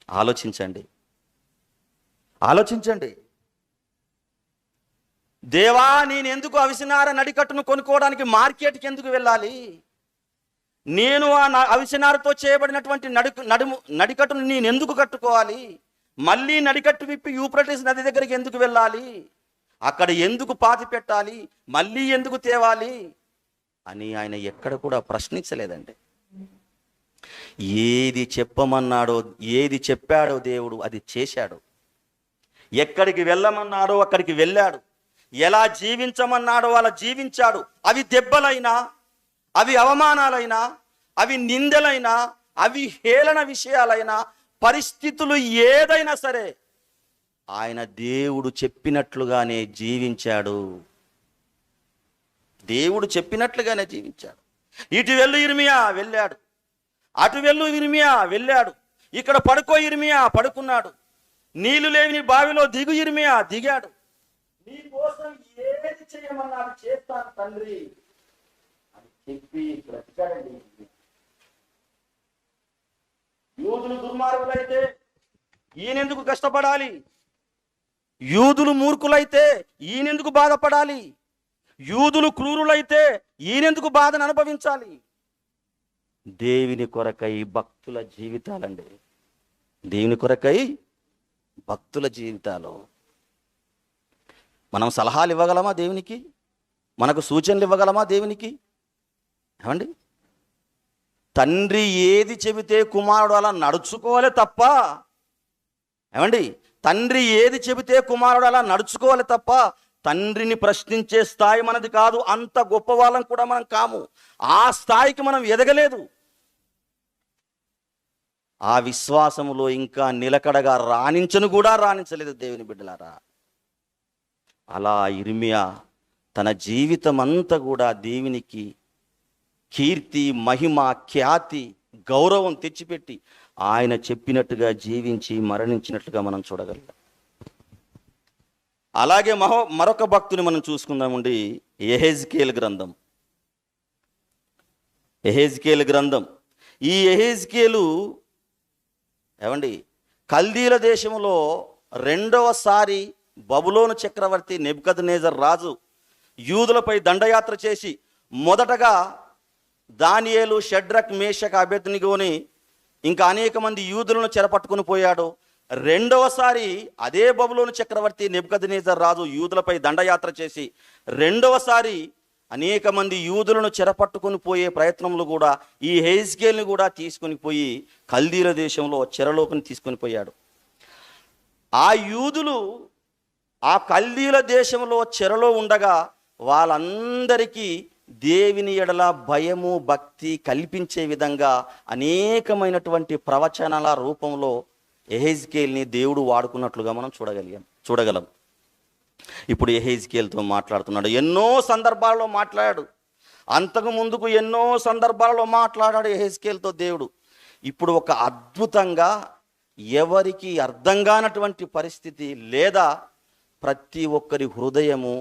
ఆలోచించండి. దేవా, నేనెందుకు అవిసినార నడికట్టును కొనుక్కోవడానికి మార్కెట్కి ఎందుకు వెళ్ళాలి? నేను ఆ అవిసినారతో చేయబడినటువంటి నడికట్టును నేను ఎందుకు కట్టుకోవాలి? మళ్ళీ నడికట్టు విప్పి యూఫ్రటీస్ నది దగ్గరికి ఎందుకు వెళ్ళాలి? అక్కడ ఎందుకు పాతి పెట్టాలి? మళ్ళీ ఎందుకు తేవాలి అని ఆయన ఎక్కడ కూడా ప్రశ్నించలేదండి. ఏది చెప్పమన్నాడో, ఏది చెప్పాడో దేవుడు అది చేశాడు. ఎక్కడికి వెళ్ళమన్నాడో అక్కడికి వెళ్ళాడు. ఎలా జీవించమన్నాడో అలా జీవించాడు. అవి దెబ్బలైనా, అవి అవమానాలైనా, అవి నిందలైనా, అవి హేళన విషయాలైనా, పరిస్థితులు ఏదైనా సరే ఆయన దేవుడు చెప్పినట్లుగానే జీవించాడు. దేవుడు చెప్పినట్లుగానే జీవించాడు. ఇటు వెళ్ళు ఇర్మియా వెళ్ళాడు, అటు వెళ్ళు ఇర్మియా వెళ్ళాడు, ఇక్కడ పడుకో ఇర్మియా పడుకున్నాడు, నీళ్లు లేని బావిలో దిగు ఇర్మియా దిగాడు. నీ కోసం ఏది చేయమన్నాడు చేస్తాను తండ్రి అని చెప్పి బ్రతికాడండి. యూదులు దుర్మార్గులైతే ఈయనెందుకు కష్టపడాలి? యూదులు మూర్ఖులైతే ఈయనెందుకు బాధపడాలి? యూదులు క్రూరులైతే ఈయనెందుకు బాధను అనుభవించాలి? దేవుని కొరకై భక్తుల జీవితాలండి. దేవుని కొరకై భక్తుల జీవితాలు. మనం సలహాలు ఇవ్వగలమా దేవునికి? మనకు సూచనలు ఇవ్వగలమా దేవునికి? ఏమండి, తండ్రి ఏది చెబితే కుమారుడు అలా నడుచుకోవాలి తప్ప, ఏమండి, తండ్రి ఏది చెబితే కుమారుడు అలా నడుచుకోవాలి తప్ప తండ్రిని ప్రశ్నించే స్థాయి మనది కాదు. అంత గొప్ప వాళ్ళం కూడా మనం కాము. ఆ స్థాయికి మనం ఎదగలేదు. ఆ విశ్వాసములో ఇంకా నిలకడగా రాణించలేదు దేవుని బిడ్డలారా. అలా ఇర్మియా తన జీవితం అంతా కూడా దేవునికి కీర్తి, మహిమ, ఖ్యాతి, గౌరవం తెచ్చిపెట్టి ఆయన చెప్పినట్టుగా జీవించి మరణించినట్లుగా మనం చూడగలం. అలాగే మరొక భక్తుని మనం చూసుకుందామండి. యెహెజ్కేలు గ్రంథం. యెహెజ్కేలు గ్రంథం. ఈ యెహెజ్కేలు ఏమండి కల్దీల దేశంలో రెండవసారి బబులోను చక్రవర్తి నెబుకద్నెజర్ రాజు యూదులపై దండయాత్ర చేసి మొదటగా దానియేలు, షడ్రక్, మేషక్, అబేద్నెగోని ఇంకా అనేక మంది యూదులను చెరపట్టుకుని పోయాడు. రెండవసారి అదే బబులోను చక్రవర్తి నెబుకద్నెజర్ రాజు యూదులపై దండయాత్ర చేసి రెండవసారి అనేక మంది యూదులను చెరపట్టుకుని పోయే ప్రయత్నంలో కూడా ఈ యెహెజ్కేలుని కూడా తీసుకొని పోయి కల్దీల దేశంలో చెరలోకి తీసుకొని పోయాడు. ఆ యూదులు ఆ కల్దీల దేశంలో చెరలో ఉండగా వాళ్ళందరికీ దేవుని ఎడల భయము, భక్తి కల్పించే విధంగా అనేకమైనటువంటి ప్రవచనాల రూపంలో యెహెజ్కేలుని దేవుడు వాడుకున్నట్లుగా మనం చూడగలం. ఇప్పుడు యెహెజ్కేలుతో మాట్లాడుతున్నాడు. ఎన్నో సందర్భాల్లో మాట్లాడాడు. అంతకు ముందుకు ఎన్నో సందర్భాల్లో మాట్లాడాడు యెహెజ్కేలుతో దేవుడు. ఇప్పుడు ఒక అద్భుతంగా ఎవరికి అర్థం కానటువంటి పరిస్థితి, లేదా ప్రతి ఒక్కరి హృదయము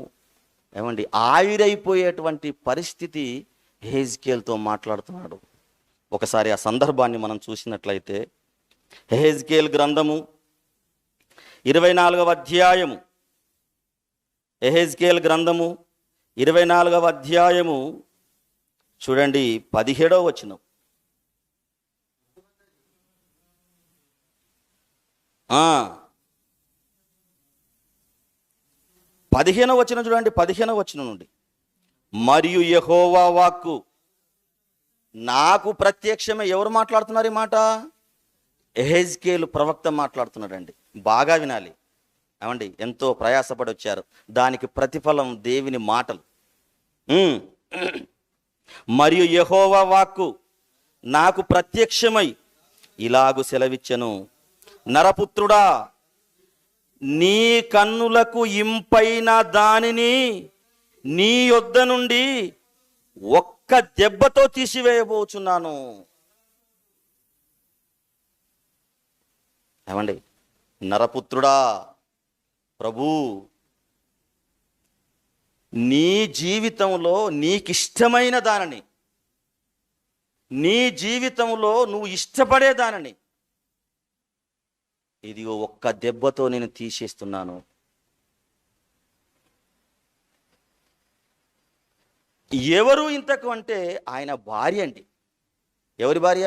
ఏమండి ఆవిరైపోయేటువంటి పరిస్థితి యెహెజ్కేలుతో మాట్లాడుతున్నాడు. ఒకసారి ఆ సందర్భాన్ని మనం చూసినట్లయితే యెహెజ్కేలు గ్రంథము 24వ అధ్యాయము. యెహెజ్కేలు గ్రంథము 24వ అధ్యాయము చూడండి 17వ వచనం. ఆ 15వ వచనం చూడండి. 15వ వచనం నుండి, మరియు యెహోవా వాక్కు నాకు ప్రత్యక్షమే. ఎవరు మాట్లాడుతున్నారు ఈ మాట? యెహెజ్కేలు ప్రవక్త మాట్లాడుతున్నాడండి. బాగా వినాలి ఏమండి, ఎంతో ప్రయాసపడి వచ్చారు. దానికి ప్రతిఫలం దేవుని మాటలు. మరియు యెహోవా వాక్కు నాకు ప్రత్యక్షమై ఇలాగు సెలవిచ్చెను, నరపుత్రుడా, నీ కన్నులకు ఇంపైన దానిని నీ యొద్ద నుండి ఒక్క దెబ్బతో తీసివేయబోచున్నాను. ఏమండి, నరపుత్రుడా, ప్రభు నీ జీవితంలో నీకిష్టమైన దానిని, నీ జీవితంలో నువ్వు ఇష్టపడే దానిని ఇది ఒక్క దెబ్బతో నేను తీసేస్తున్నాను. ఎవరు ఇంతకు అంటే ఆయన భార్య అండి. ఎవరి భార్య?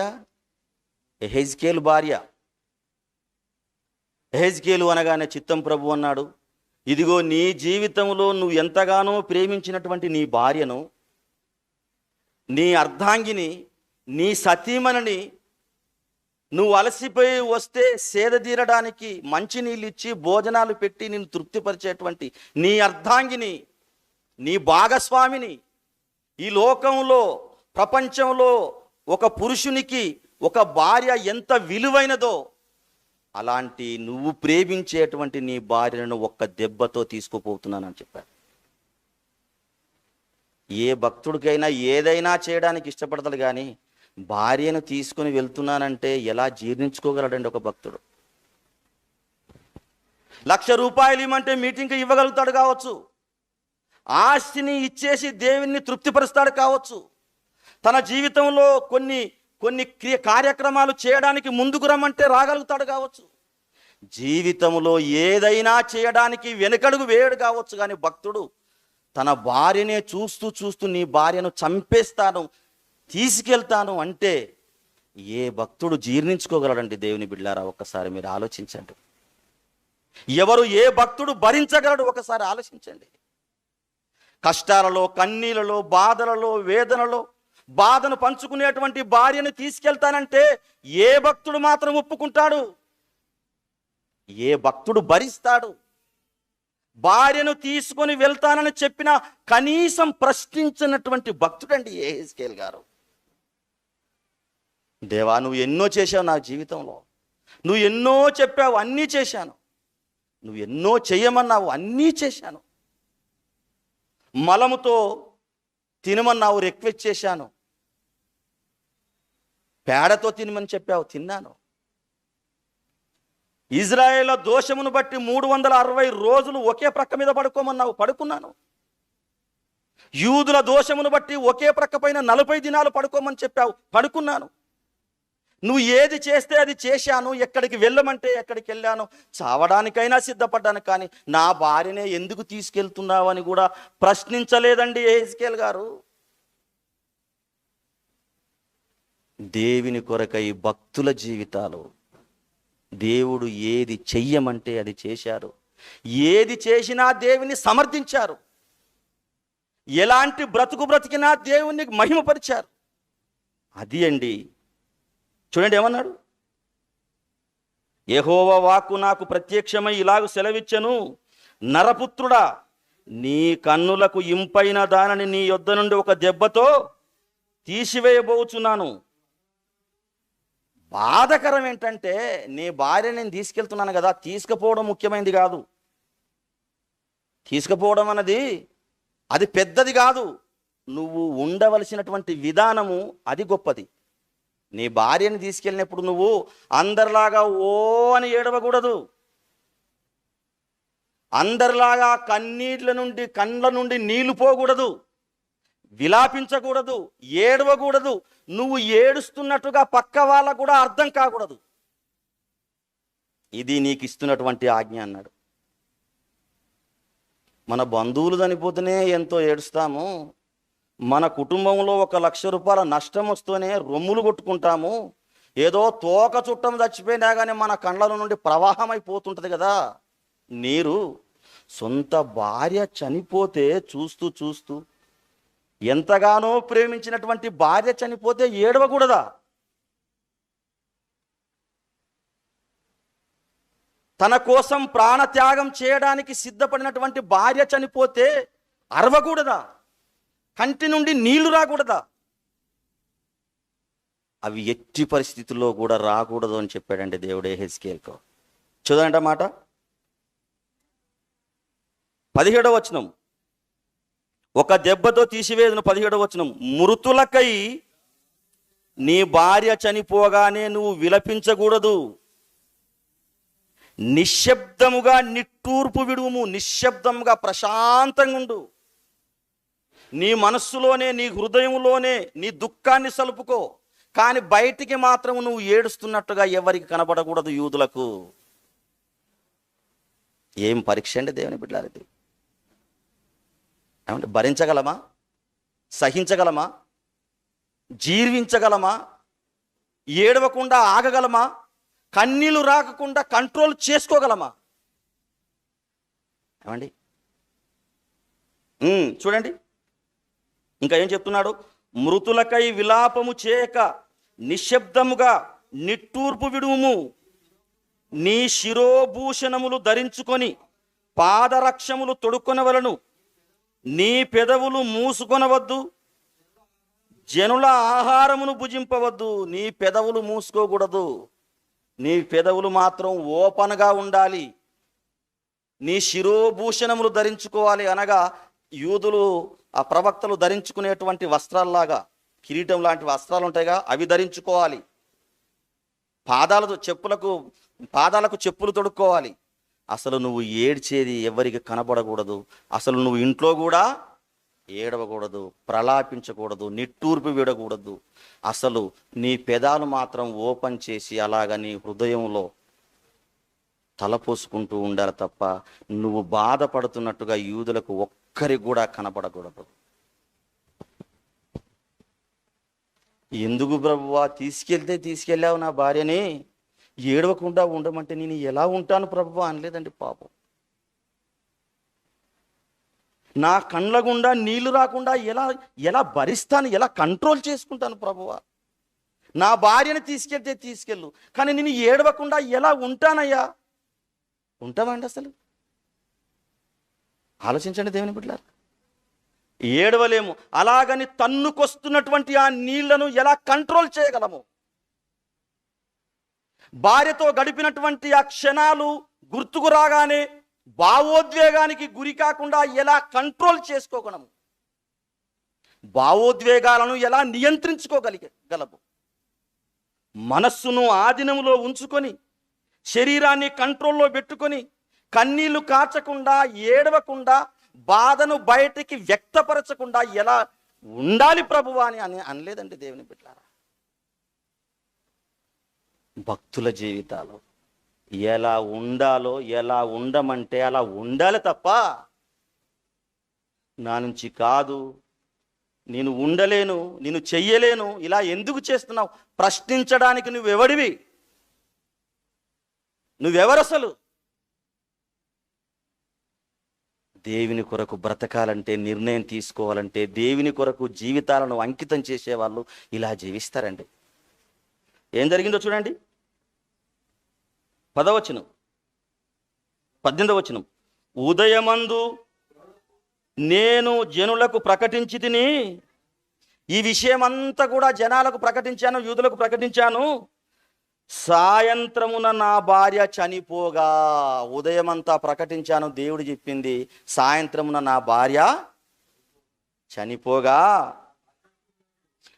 యెహెజ్కేలు భార్య. యెహెజ్కేలు అనగానే చిత్తం ప్రభు అన్నాడు, ఇదిగో నీ జీవితంలో నువ్వు ఎంతగానో ప్రేమించినటువంటి నీ భార్యను, నీ అర్ధాంగిని, నీ సతీమణిని నువ్వు అలసిపోయి వస్తే సేద తీరడానికి మంచినీళ్ళు ఇచ్చి భోజనాలు పెట్టి నిన్ను తృప్తిపరిచేటువంటి నీ అర్ధాంగిని, నీ భాగస్వామిని, ఈ లోకంలో ప్రపంచంలో ఒక పురుషునికి ఒక భార్య ఎంత విలువైనదో అలాంటి నువ్వు ప్రేమించేటువంటి నీ భార్యను ఒక్క దెబ్బతో తీసుకుపోతున్నానని చెప్పాడు. ఏ భక్తుడికైనా ఏదైనా చేయడానికి ఇష్టపడతాడు, కానీ భార్యను తీసుకుని వెళ్తున్నానంటే ఎలా జీర్ణించుకోగలడండి ఒక భక్తుడు? 1,00,000 రూపాయలు ఇవ్వమంటే మీటింగ్కి ఇవ్వగలుగుతాడు కావచ్చు, ఆస్తిని ఇచ్చేసి దేవుణ్ణి తృప్తిపరుస్తాడు కావచ్చు, తన జీవితంలో కొన్ని కార్యక్రమాలు చేయడానికి ముందుకు రమ్మంటే రాగలుగుతాడు కావచ్చు, జీవితంలో ఏదైనా చేయడానికి వెనుకడుగు వేయడు కావచ్చు. కానీ భక్తుడు తన భార్యనే చూస్తూ చూస్తూ నీ భార్యను చంపేస్తాను, తీసుకెళ్తాను అంటే ఏ భక్తుడు జీర్ణించుకోగలడండి? దేవుని బిడ్డలారా, ఒక్కసారి మీరు ఆలోచించండి. ఏ భక్తుడు భరించగలడు? ఒకసారి ఆలోచించండి. కష్టాలలో, కన్నీళ్ళలో, బాధలలో, వేదనలో బాధను పంచుకునేటువంటి భార్యను తీసుకెళ్తానంటే ఏ భక్తుడు మాత్రం ఒప్పుకుంటాడు? ఏ భక్తుడు భరిస్తాడు? భార్యను తీసుకొని వెళ్తానని చెప్పిన కనీసం ప్రశ్నించినటువంటి భక్తుడండి యెహెజ్కేలు గారు. దేవా, నువ్వు ఎన్నో చేశావు నా జీవితంలో, నువ్వు ఎన్నో చెప్పావు, అన్నీ చేశాను, నువ్వు ఎన్నో చెయ్యమన్నావు, అన్నీ చేశాను, మలముతో తినమన్నావు, రిక్వెస్ట్ చేశాను, పేడతో తినమని చెప్పావు, తిన్నాను, ఇజ్రాయేల్ దోషమును బట్టి 360 రోజులు ఒకే ప్రక్క మీద పడుకోమన్నావు, పడుకున్నాను, యూదుల దోషమును బట్టి ఒకే ప్రక్క పైన 40 దినాలు పడుకోమని చెప్పావు, పడుకున్నాను, నువ్వు ఏది చేస్తే అది చేశాను, ఎక్కడికి వెళ్ళమంటే ఎక్కడికి వెళ్ళాను, చావడానికైనా సిద్ధపడ్డాను, కానీ నా భార్యనే ఎందుకు తీసుకెళ్తున్నావు అని కూడా ప్రశ్నించలేదండి యెహెజ్కేలు గారు. దేవుని కొరకై భక్తుల జీవితాలు, దేవుడు ఏది చెయ్యమంటే అది చేశారు, ఏది చేసినా దేవుని సమర్థించారు, ఎలాంటి బ్రతికినా దేవుణ్ణి మహిమపరిచారు. అది అండి. చూడండి ఏమన్నాడు, యెహోవా వాక్కు నాకు ప్రత్యక్షమై ఇలాగ సెలవిచ్చెను, నరపుత్రుడా, నీ కన్నులకు ఇంపైన దానిని నీ యొద్ద నుండి ఒక దెబ్బతో తీసివేయబోచున్నాను. బాధకరం ఏంటంటే, నీ భార్య నేను తీసుకెళ్తున్నాను కదా, తీసుకుపోవడం ముఖ్యమైనది కాదు, తీసుకుపోవడం అన్నది అది పెద్దది కాదు, నువ్వు ఉండవలసినటువంటి విధానము అది గొప్పది. నీ భార్యని తీసుకెళ్ళినప్పుడు నువ్వు అందరిలాగా ఓ అని ఏడవకూడదు, అందరిలాగా కళ్ళ నుండి నీళ్లు పోకూడదు, విలాపించకూడదు, ఏడవకూడదు, నువ్వు ఏడుస్తున్నట్టుగా పక్క వాళ్ళకు కూడా అర్థం కాకూడదు. ఇది నీకు ఇస్తున్నటువంటి ఆజ్ఞ అన్నాడు. మన బంధువులు చనిపోతేనే ఎంతో ఏడుస్తాము, మన కుటుంబంలో 1,00,000 రూపాయల నష్టం వస్తూనే రొమ్ములు కొట్టుకుంటాము, ఏదో తోక చుట్టం చచ్చిపోయినా కానీ మన కళ్ళ నుండి ప్రవాహం అయిపోతుంటుంది కదా నీరు. సొంత భార్య చనిపోతే చూస్తూ చూస్తూ, ఎంతగానో ప్రేమించినటువంటి భార్య చనిపోతే ఏడవకూడదా? తన కోసం ప్రాణత్యాగం చేయడానికి సిద్ధపడినటువంటి భార్య చనిపోతే అరవకూడదా? కంటి నుండి నీళ్లు రాకూడదా? అవి ఎట్టి పరిస్థితుల్లో కూడా రాకూడదు అని చెప్పాడండి దేవుడు యెహెజ్కేలుతో. చూడండి మాట 17వ వచనం, ఒక దెబ్బతో తీసివేదను. 17వ వచనం, మృతులకై నీ భార్య చనిపోగానే నువ్వు విలపించకూడదు, నిశ్శబ్దముగా నిట్టూర్పు విడుము, నిశ్శబ్దముగా ప్రశాంతంగా ఉండు, నీ మనస్సులోనే నీ హృదయంలోనే నీ దుఃఖాన్ని సలుపుకో, కానీ బయటికి మాత్రం నువ్వు ఏడుస్తున్నట్టుగా ఎవరికి కనబడకూడదు యూదులకు. ఏం పరీక్ష అండి దేవుని బిడ్డలారిది. ఏమంటే భరించగలమా? సహించగలమా? జీర్వించగలమా? ఏడవకుండా ఆగగలమా? కన్నీళ్లు రాకుండా కంట్రోల్ చేసుకోగలమా? ఏమండి చూడండి ఇంకా ఏం చెప్తున్నాడు, మృతులకై విలాపము చేయక నిశ్శబ్దముగా నిట్టూర్పు విడుము. నీ శిరోభూషణములు ధరించుకొని పాదరక్షములు తొడుక్కొనవలను. నీ పెదవులు మూసుకొనవద్దు, జనుల ఆహారమును భుజింపవద్దు. నీ పెదవులు మూసుకోకూడదు, నీ పెదవులు మాత్రం ఓపెన్గా ఉండాలి. నీ శిరోభూషణములు ధరించుకోవాలి అనగా యూదులు ఆ ప్రవక్తలు ధరించుకునేటువంటి వస్త్రాల్లాగా కిరీటం లాంటి వస్త్రాలు ఉంటాయిగా, అవి ధరించుకోవాలి. పాదాలకు చెప్పులు తొడుక్కోవాలి. అసలు నువ్వు ఏడ్చేది ఎవరికి కనబడకూడదు. అసలు నువ్వు ఇంట్లో కూడా ఏడవకూడదు, ప్రలాపించకూడదు, నిట్టూర్పు విడకూడదు. అసలు నీ పెదాలు మాత్రం ఓపెన్ చేసి అలాగ నీ హృదయంలో తలపోసుకుంటూ ఉండాలి తప్ప నువ్వు బాధపడుతున్నట్టుగా యూదులకు ఒక్కరికి కూడా కనపడకూడదు. ఎందుకు ప్రభువా తీసుకెళ్ళావు నా భార్యని, ఏడవకుండా ఉండమంటే నేను ఎలా ఉంటాను ప్రభువా అనలేదండి పాపం. నా కండ్ల గుండా నీళ్లు రాకుండా ఎలా భరిస్తాను, ఎలా కంట్రోల్ చేసుకుంటాను ప్రభువా. నా భార్యని తీసుకెళ్ళు, కానీ నేను ఏడవకుండా ఎలా ఉంటానయ్యా. ఉంటామండి అసలు? ఆలోచించండి దేవుని బిడ్డలారా. ఏడవలేము. అలాగని తన్నుకొస్తున్నటువంటి ఆ నీళ్లను ఎలా కంట్రోల్ చేయగలము? భార్యతో గడిపినటువంటి ఆ క్షణాలు గుర్తుకు రాగానే భావోద్వేగానికి గురి కాకుండా ఎలా కంట్రోల్ చేసుకోగలము? భావోద్వేగాలను ఎలా నియంత్రించుకోగలము? మనస్సును ఆధీనంలో ఉంచుకొని శరీరాన్ని కంట్రోల్లో పెట్టుకొని కన్నీళ్లు కార్చకుండా, ఏడవకుండా, బాధను బయటికి వ్యక్తపరచకుండా ఎలా ఉండాలి ప్రభువా అని అనలేదండి దేవుని బిడ్డలారా. భక్తుల జీవితాలు ఎలా ఉండాలో, ఎలా ఉండమంటే అలా ఉండాలి తప్ప నా నుంచి కాదు, నేను ఉండలేను, నేను చెయ్యలేను, ఇలా ఎందుకు చేస్తున్నావు ప్రశ్నించడానికి నువ్వెవడివి? నువ్వెవరసలు? దేవుని కొరకు బ్రతకాలంటే, నిర్ణయం తీసుకోవాలంటే, దేవుని కొరకు జీవితాలను అంకితం చేసేవాళ్ళు ఇలా జీవిస్తారండి. ఏం జరిగిందో చూడండి. 10వ వచనం, 18వ వచనం. ఉదయమందు నేను జనులకు ప్రకటించి తిని, ఈ విషయమంతా కూడా జనాలకు ప్రకటించాను, యూదులకు ప్రకటించాను. సాయంత్రమున నా భార్య చనిపోగా, ఉదయమంతా ప్రకటించాను, దేవుడు చెప్పింది. సాయంత్రమున నా భార్య చనిపోగా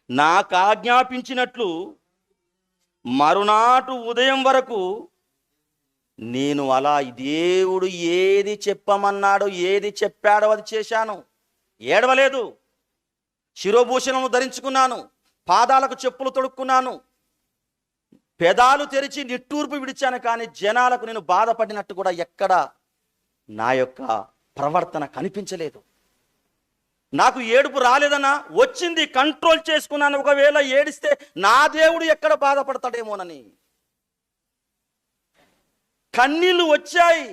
నాకు ఆజ్ఞాపించినట్లు మరునాటు ఉదయం వరకు నేను అలా దేవుడు ఏది చెప్పమన్నాడో, ఏది చెప్పాడో అది చేశాను. ఏడవలేదు. శిరోభూషణము ధరించుకున్నాను, పాదాలకు చెప్పులు తొడుక్కున్నాను, పెదాలు తెరిచి నిట్టూర్పు విడిచాను. కానీ జనాలకు నేను బాధపడినట్టు కూడా ఎక్కడ నా యొక్క ప్రవర్తన కనిపించలేదు. నాకు ఏడుపు రాలేదన్నా, వచ్చింది, కంట్రోల్ చేసుకున్నాను. ఒకవేళ ఏడిస్తే నా దేవుడు ఎక్కడ బాధపడతాడేమోనని. కన్నీళ్లు వచ్చాయి,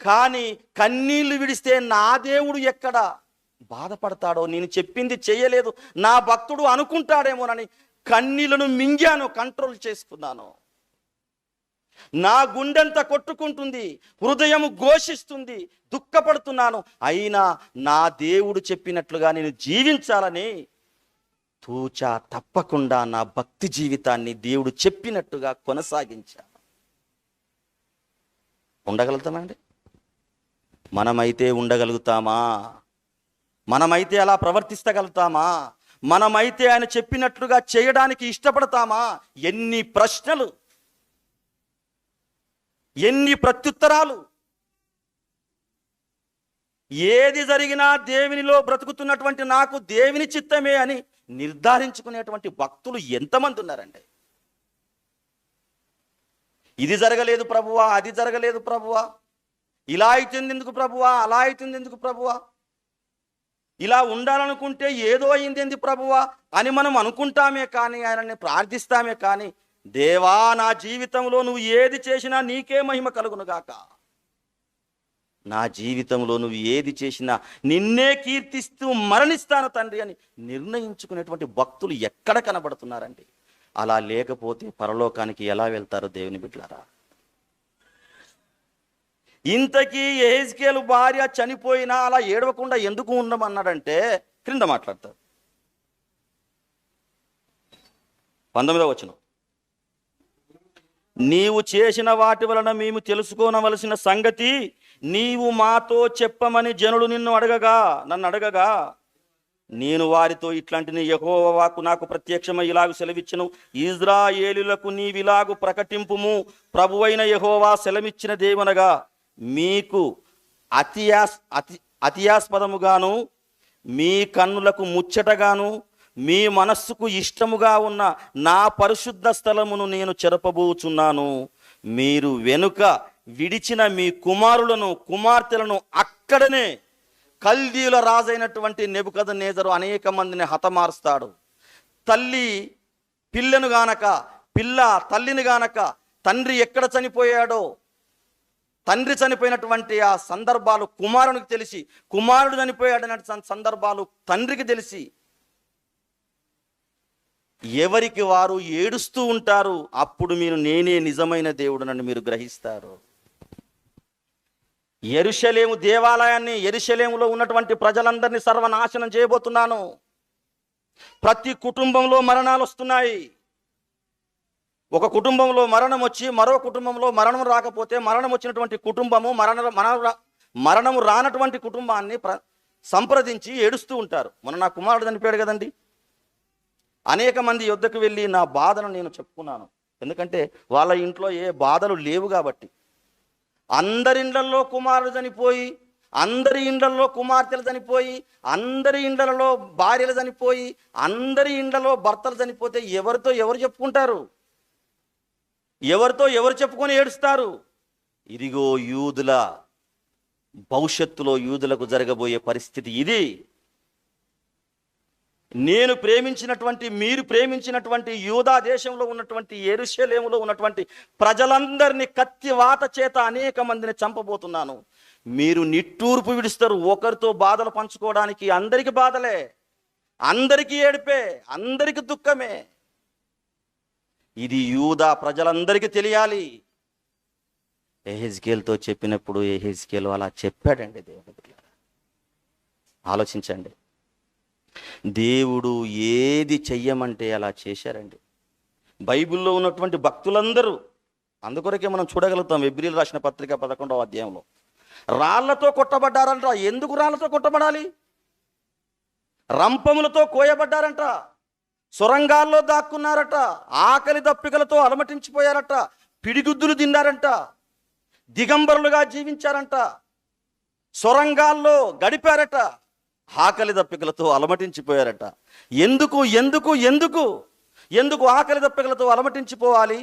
కానీ కన్నీళ్లు విడిస్తే నా దేవుడు ఎక్కడ బాధపడతాడో, నేను చెప్పింది చేయలేదు, నా భక్తుడు అనుకుంటాడేమోనని కన్నీళ్లను మింగాను, కంట్రోల్ చేసుకున్నాను. నా గుండెంత కొట్టుకుంటుంది, హృదయం ఘోషిస్తుంది, దుఃఖపడుతున్నాను. అయినా నా దేవుడు చెప్పినట్లుగా నేను జీవించాలని తూచా తప్పకుండా నా భక్తి జీవితాన్ని దేవుడు చెప్పినట్టుగా కొనసాగించాను. ఉండగలుగుతామండి? మనమైతే ఉండగలుగుతామా? మనమైతే అలా ప్రవర్తిస్తగలుగుతామా? మనమైతే ఆయన చెప్పినట్లుగా చేయడానికి ఇష్టపడతామా? ఎన్ని ప్రశ్నలు, ఎన్ని ప్రత్యుత్తరాలు. ఏది జరిగినా దేవునిలో బ్రతుకుతున్నటువంటి నాకు దేవుని చిత్తమే అని నిర్ధారించుకునేటువంటి భక్తులు ఎంతమంది ఉన్నారండి? ఇది జరగలేదు ప్రభువా, అది జరగలేదు ప్రభువా, ఇలా అవుతుంది ఎందుకు ప్రభువా, అలా అవుతుంది ఎందుకు ప్రభువా, ఇలా ఉండాలనుకుంటే ఏదో అయింది ఎందుకు ప్రభువా అని మనం అనుకుంటామే కానీ, ఆయనని ప్రార్థిస్తామే కానీ, దేవా నా జీవితంలో నువ్వు ఏది చేసినా నీకే మహిమ కలుగును గాక, నా జీవితంలో నువ్వు ఏది చేసినా నిన్నే కీర్తిస్తూ మరణిస్తాను తండ్రి అని నిర్ణయించుకునేటువంటి భక్తులు ఎక్కడ కనబడుతున్నారండి? అలా లేకపోతే పరలోకానికి ఎలా వెళ్తారు దేవుని బిడ్డలారా? ఇంతకీ యెహెజ్కేలు భార్య చనిపోయినా అలా ఏడవకుండా ఎందుకు ఉండమన్నాడంటే క్రింద మాట్లాడతారు 19వ వచనం. నీవు చేసిన వాటి వలన మేము తెలుసుకోనవలసిన సంగతి నీవు మాతో చెప్పమని జనులు నన్ను అడగగా నేను వారితో ఇట్లాంటిని యెహోవా వాక్కు నాకు ప్రత్యక్షమై ఇలాగు సెలవిచ్చును, ఇజ్రాయేలులకు నీవిలాగు ప్రకటింపుము, ప్రభువైన యెహోవా సెలవిచ్చిన దేవనగా మీకు అతియాస్పదముగాను మీ కన్నులకు ముచ్చటగాను మీ మనస్సుకు ఇష్టముగా ఉన్న నా పరిశుద్ధ స్థలమును నేను చెరపబోచున్నాను. మీరు వెనుక విడిచిన మీ కుమారులను కుమార్తెలను అక్కడనే కల్దీయుల రాజైనటువంటి నెబుకద్నెజరు అనేక మందిని హతమారుస్తాడు. తల్లి పిల్లను గానక, పిల్ల తల్లిని గానక, తండ్రి ఎక్కడ చనిపోయాడో, తండ్రి చనిపోయినటువంటి ఆ సందర్భాలు కుమారునికి తెలిసి, కుమారుడు చనిపోయాడనే సందర్భాలు తండ్రికి తెలిసి ఎవరికి వారు ఏడుస్తూ ఉంటారు. అప్పుడు మీరు నేనే నిజమైన దేవుడునని మీరు గ్రహిస్తారు. యెరూషలేము దేవాలయాన్ని, యెరూషలేములో ఉన్నటువంటి ప్రజలందరినీ సర్వనాశనం చేయబోతున్నాను. ప్రతి కుటుంబంలో మరణాలు వస్తున్నాయి. ఒక కుటుంబంలో మరణం వచ్చి మరో కుటుంబంలో మరణం రాకపోతే, మరణం వచ్చినటువంటి కుటుంబము మరణము రానటువంటి కుటుంబాన్ని సంప్రదించి ఏడుస్తూ ఉంటారు. మొన్న నా కుమారుడు చనిపోయాడు కదండి, అనేక మంది యొద్దకు వెళ్ళి నా బాధను నేను చెప్పుకున్నాను. ఎందుకంటే వాళ్ళ ఇంట్లో ఏ బాధలు లేవు కాబట్టి. అందరి ఇండ్లలో కుమారుడు చనిపోయి, అందరి ఇండ్లలో కుమార్తెలు చనిపోయి, అందరి ఇండ్లలో భార్యలు చనిపోయి, అందరి ఇండ్లలో భర్తలు చనిపోతే ఎవరితో ఎవరు చెప్పుకుంటారు? ఎవరితో ఎవరు చెప్పుకొని ఏడుస్తారు? ఇదిగో యూదుల భవిష్యత్తులో యూదులకు జరగబోయే పరిస్థితి ఇది. నేను ప్రేమించినటువంటి, మీరు ప్రేమించినటువంటి యూదా దేశంలో ఉన్నటువంటి యెరూషలేములో ఉన్నటువంటి ప్రజలందరినీ కత్తివాత చేత అనేక మందిని చంపబోతున్నాను. మీరు నిట్టూర్పు విడుస్తారు. ఒకరితో బాధలు పంచుకోవడానికి అందరికీ బాధలే, అందరికీ ఏడుపే, అందరికీ దుఃఖమే. ఇది యూదా ప్రజలందరికీ తెలియాలి. యెహెజ్కేలుతో చెప్పినప్పుడు యెహెజ్కేలు అలా చెప్పాడండి. దేవుడు ఆలోచించండి. దేవుడు ఏది చెయ్యమంటే అలా చేశారండి. బైబిల్లో ఉన్నటువంటి భక్తులందరూ, అందుకొరకే మనం చూడగలుగుతాం హెబ్రీయులకు రాసిన పత్రిక 11వ అధ్యాయంలో రాళ్లతో కొట్టబడ్డారంట. ఎందుకు రాళ్లతో కొట్టబడాలి? రంపములతో కోయబడ్డారంట, సొరంగాల్లో దాక్కున్నారట, ఆకలి దప్పికలతో అలమటించిపోయారట, పిడిగుద్దులు తిన్నారంట, దిగంబరులుగా జీవించారంట, సొరంగాల్లో గడిపారట, ఆకలి దప్పికలతో అలమటించిపోయారట. ఎందుకు ఎందుకు ఎందుకు ఎందుకు ఆకలి దప్పికలతో అలమటించిపోవాలి?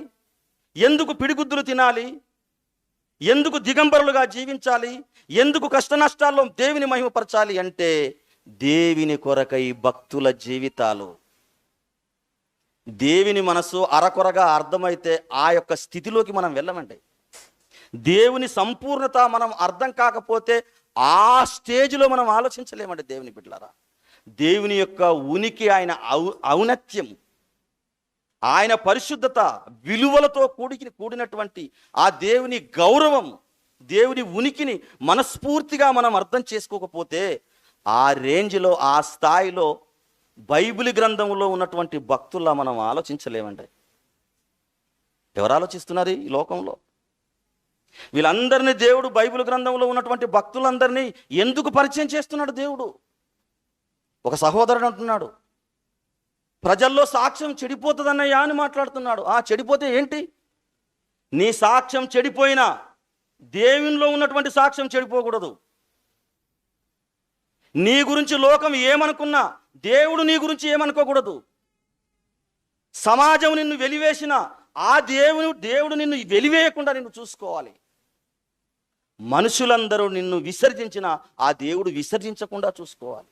ఎందుకు పిడిగుద్దులు తినాలి? ఎందుకు దిగంబరులుగా జీవించాలి? ఎందుకు కష్ట నష్టాల్లో దేవుని మహిమపరచాలి అంటే దేవుని కొరకై భక్తుల జీవితాలు, దేవుని మనసు అరకొరగా అర్థమైతే ఆ యొక్క స్థితిలోకి మనం వెళ్ళమండి. దేవుని సంపూర్ణత మనం అర్థం కాకపోతే ఆ స్టేజ్లో మనం ఆలోచించలేమండి. దేవుని బిడ్డలారా, దేవుని యొక్క ఉనికి, ఆయన ఔన్నత్యం, ఆయన పరిశుద్ధత, విలువలతో కూడినటువంటి ఆ దేవుని గౌరవం, దేవుని ఉనికిని మనస్ఫూర్తిగా మనం అర్థం చేసుకోకపోతే ఆ రేంజ్లో, ఆ స్థాయిలో బైబిల్ గ్రంథంలో ఉన్నటువంటి భక్తుల్లా మనం ఆలోచించలేమండి. ఎవరు ఆలోచిస్తున్నారు ఈ లోకంలో? వీళ్ళందరినీ దేవుడు బైబిల్ గ్రంథంలో ఉన్నటువంటి భక్తులందరినీ ఎందుకు పరిచయం చేస్తున్నాడు దేవుడు? ఒక సహోదరుడు అంటున్నాడు, ప్రజల్లో సాక్ష్యం చెడిపోతుందన్నయ్యా అని మాట్లాడుతున్నాడు. చెడిపోతే ఏంటి? నీ సాక్ష్యం చెడిపోయినా దేవునిలో ఉన్నటువంటి సాక్ష్యం చెడిపోకూడదు. నీ గురించి లోకం ఏమనుకున్నా దేవుడు నీ గురించి ఏమనుకోకూడదు. సమాజం నిన్ను వెలివేసిన ఆ దేవుడు నిన్ను వెలివేయకుండా నిన్ను చూసుకోవాలి. మనుషులందరూ నిన్ను విసర్జించిన ఆ దేవుడు విసర్జించకుండా చూసుకోవాలి.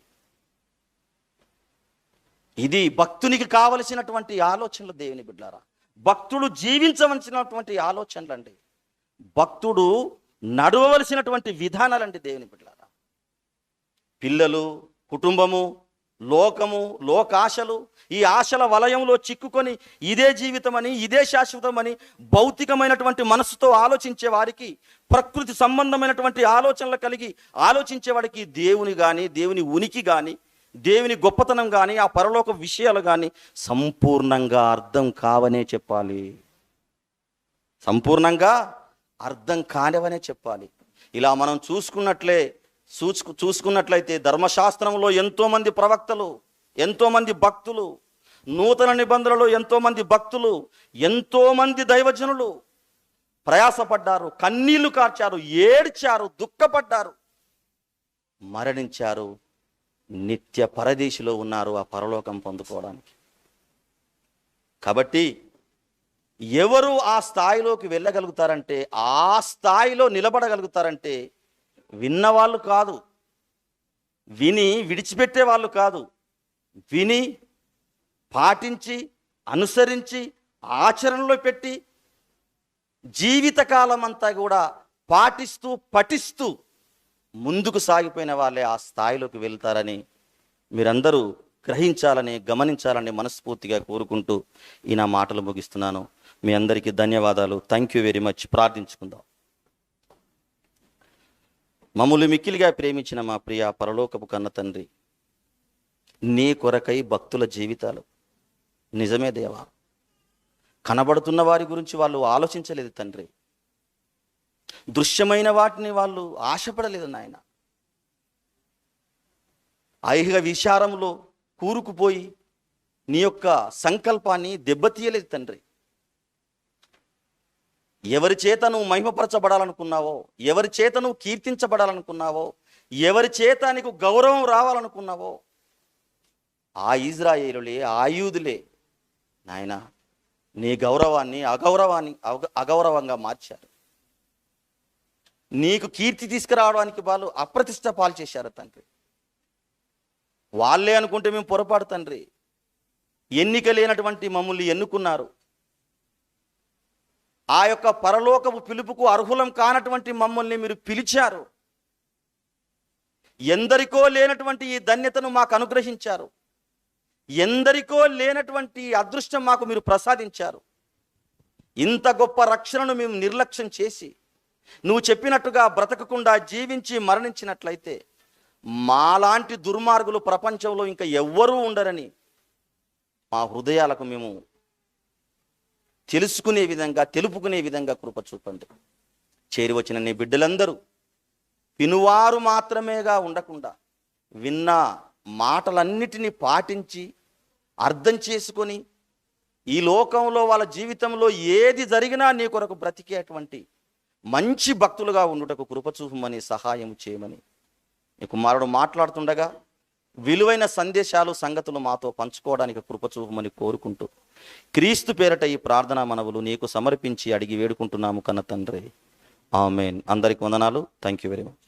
ఇది భక్తునికి కావలసినటువంటి ఆలోచనలు. దేవుని బిడ్డలారా, భక్తుడు జీవించవలసినటువంటి ఆలోచనలండి. భక్తుడు నడవవలసినటువంటి విధానాలండి. దేవుని బిడ్డలారా, పిల్లలు, కుటుంబము, లోకము, లోకాశలు ఈ ఆశల వలయంలో చిక్కుకొని ఇదే జీవితమని, ఇదే శాశ్వతమని భౌతికమైనటువంటి మనసుతో ఆలోచించే వారికి, ప్రకృతి సంబంధమైనటువంటి ఆలోచనలు కలిగి ఆలోచించే వాడికి దేవుని కానీ, దేవుని ఉనికి కానీ, దేవుని గొప్పతనం కానీ, ఆ పరలోక విషయాలు కానీ సంపూర్ణంగా అర్థం కావనే చెప్పాలి. సంపూర్ణంగా అర్థం కానివనే చెప్పాలి. ఇలా మనం చూసుకున్నట్లయితే ధర్మశాస్త్రంలో ఎంతోమంది ప్రవక్తలు, ఎంతోమంది భక్తులు, నూతన నిబంధనలో ఎంతోమంది భక్తులు, ఎంతోమంది దైవజనులు ప్రయాసపడ్డారు, కన్నీళ్లు కార్చారు, ఏడ్చారు, దుఃఖపడ్డారు, మరణించారు, నిత్య పరదేశిలో ఉన్నారు ఆ పరలోకం పొందుకోవడానికి. కాబట్టి ఎవరు ఆ స్థాయిలోకి వెళ్ళగలుగుతారంటే, ఆ స్థాయిలో నిలబడగలుగుతారంటే విన్నవాళ్ళు కాదు, విని విడిచిపెట్టే వాళ్ళు కాదు, విని పాటించి అనుసరించి ఆచరణలో పెట్టి జీవితకాలం అంతా కూడా పాటిస్తూ పఠిస్తూ ముందుకు సాగిపోయిన వాళ్ళే ఆ స్థాయిలోకి వెళ్తారని మీరందరూ గ్రహించాలని, గమనించాలని మనస్ఫూర్తిగా కోరుకుంటూ ఈ నా మాటలు ముగిస్తున్నాను. మీ అందరికీ ధన్యవాదాలు. Thank you very much. ప్రార్థించుకుందాం. మమ్మల్ని మిక్కిలిగా ప్రేమించిన మా ప్రియ పరలోకపు కన్న తండ్రి, నీ కొరకై భక్తుల జీవితాలు నిజమే దేవా, కనబడుతున్న వారి గురించి వాళ్ళు ఆలోచించలేదు తండ్రి, దృశ్యమైన వాటిని వాళ్ళు ఆశపడలేదు నాయన, ఐహిక విచారంలో కూరుకుపోయి నీ యొక్క సంకల్పాన్ని దెబ్బతీయలేదు తండ్రి. ఎవరి చేత నువ్వు మహిమపరచబడాలనుకున్నావో, ఎవరి చేత నువ్వు కీర్తించబడాలనుకున్నావో, ఎవరి చేత నీకు గౌరవం రావాలనుకున్నావో ఆ ఇజ్రాయేలులే, ఆ యూదులే నాయన నీ గౌరవాన్ని అగౌరవంగా మార్చారు. నీకు కీర్తి తీసుకురావడానికి వాళ్ళు అప్రతిష్ట పాలు చేశారు తండ్రి. వాళ్ళే అనుకుంటే మేము పొరపాటు తండ్రి. ఎన్నిక లేనటువంటి మమ్మల్ని ఎన్నుకున్నారు. ఆ యొక్క పరలోకపు పిలుపుకు అర్హులం కానటువంటి మమ్మల్ని మీరు పిలిచారు. ఎందరికో లేనటువంటి ఈ ధన్యతను మాకు అనుగ్రహించారు. ఎందరికో లేనటువంటి అదృష్టం మాకు మీరు ప్రసాదించారు. ఇంత గొప్ప రక్షణను మేము నిర్లక్ష్యం చేసి నువ్వు చెప్పినట్టుగా బ్రతకకుండా జీవించి మరణించినట్లయితే మాలాంటి దుర్మార్గులు ప్రపంచంలో ఇంకా ఎవ్వరూ ఉండరని మా హృదయాలకు మేము తెలుసుకునే విధంగా, తెలుపుకునే విధంగా కృప చూపండి. చేరి వచ్చిన నీ బిడ్డలందరూ వినువారు మాత్రమేగా ఉండకుండా విన్న మాటలన్నిటినీ పాటించి అర్థం చేసుకొని ఈ లోకంలో వాళ్ళ జీవితంలో ఏది జరిగినా నీ కొరకు బ్రతికేటువంటి మంచి భక్తులుగా ఉండుటకు కృప చూపమని, సహాయం చేయమని నీ కుమారుడు మాట్లాడుతుండగా విలువైన సందేశాలు, సంగతులు మాతో పంచుకోవడానికి కృప చూపమని కోరుకుంటూ క్రీస్తు పేరట ఈ ప్రార్థనా మనవులు నీకు సమర్పించి అడిగి వేడుకుంటున్నాము కన్న తండ్రి. ఆమేన్. అందరికి వందనాలు. Thank you very much.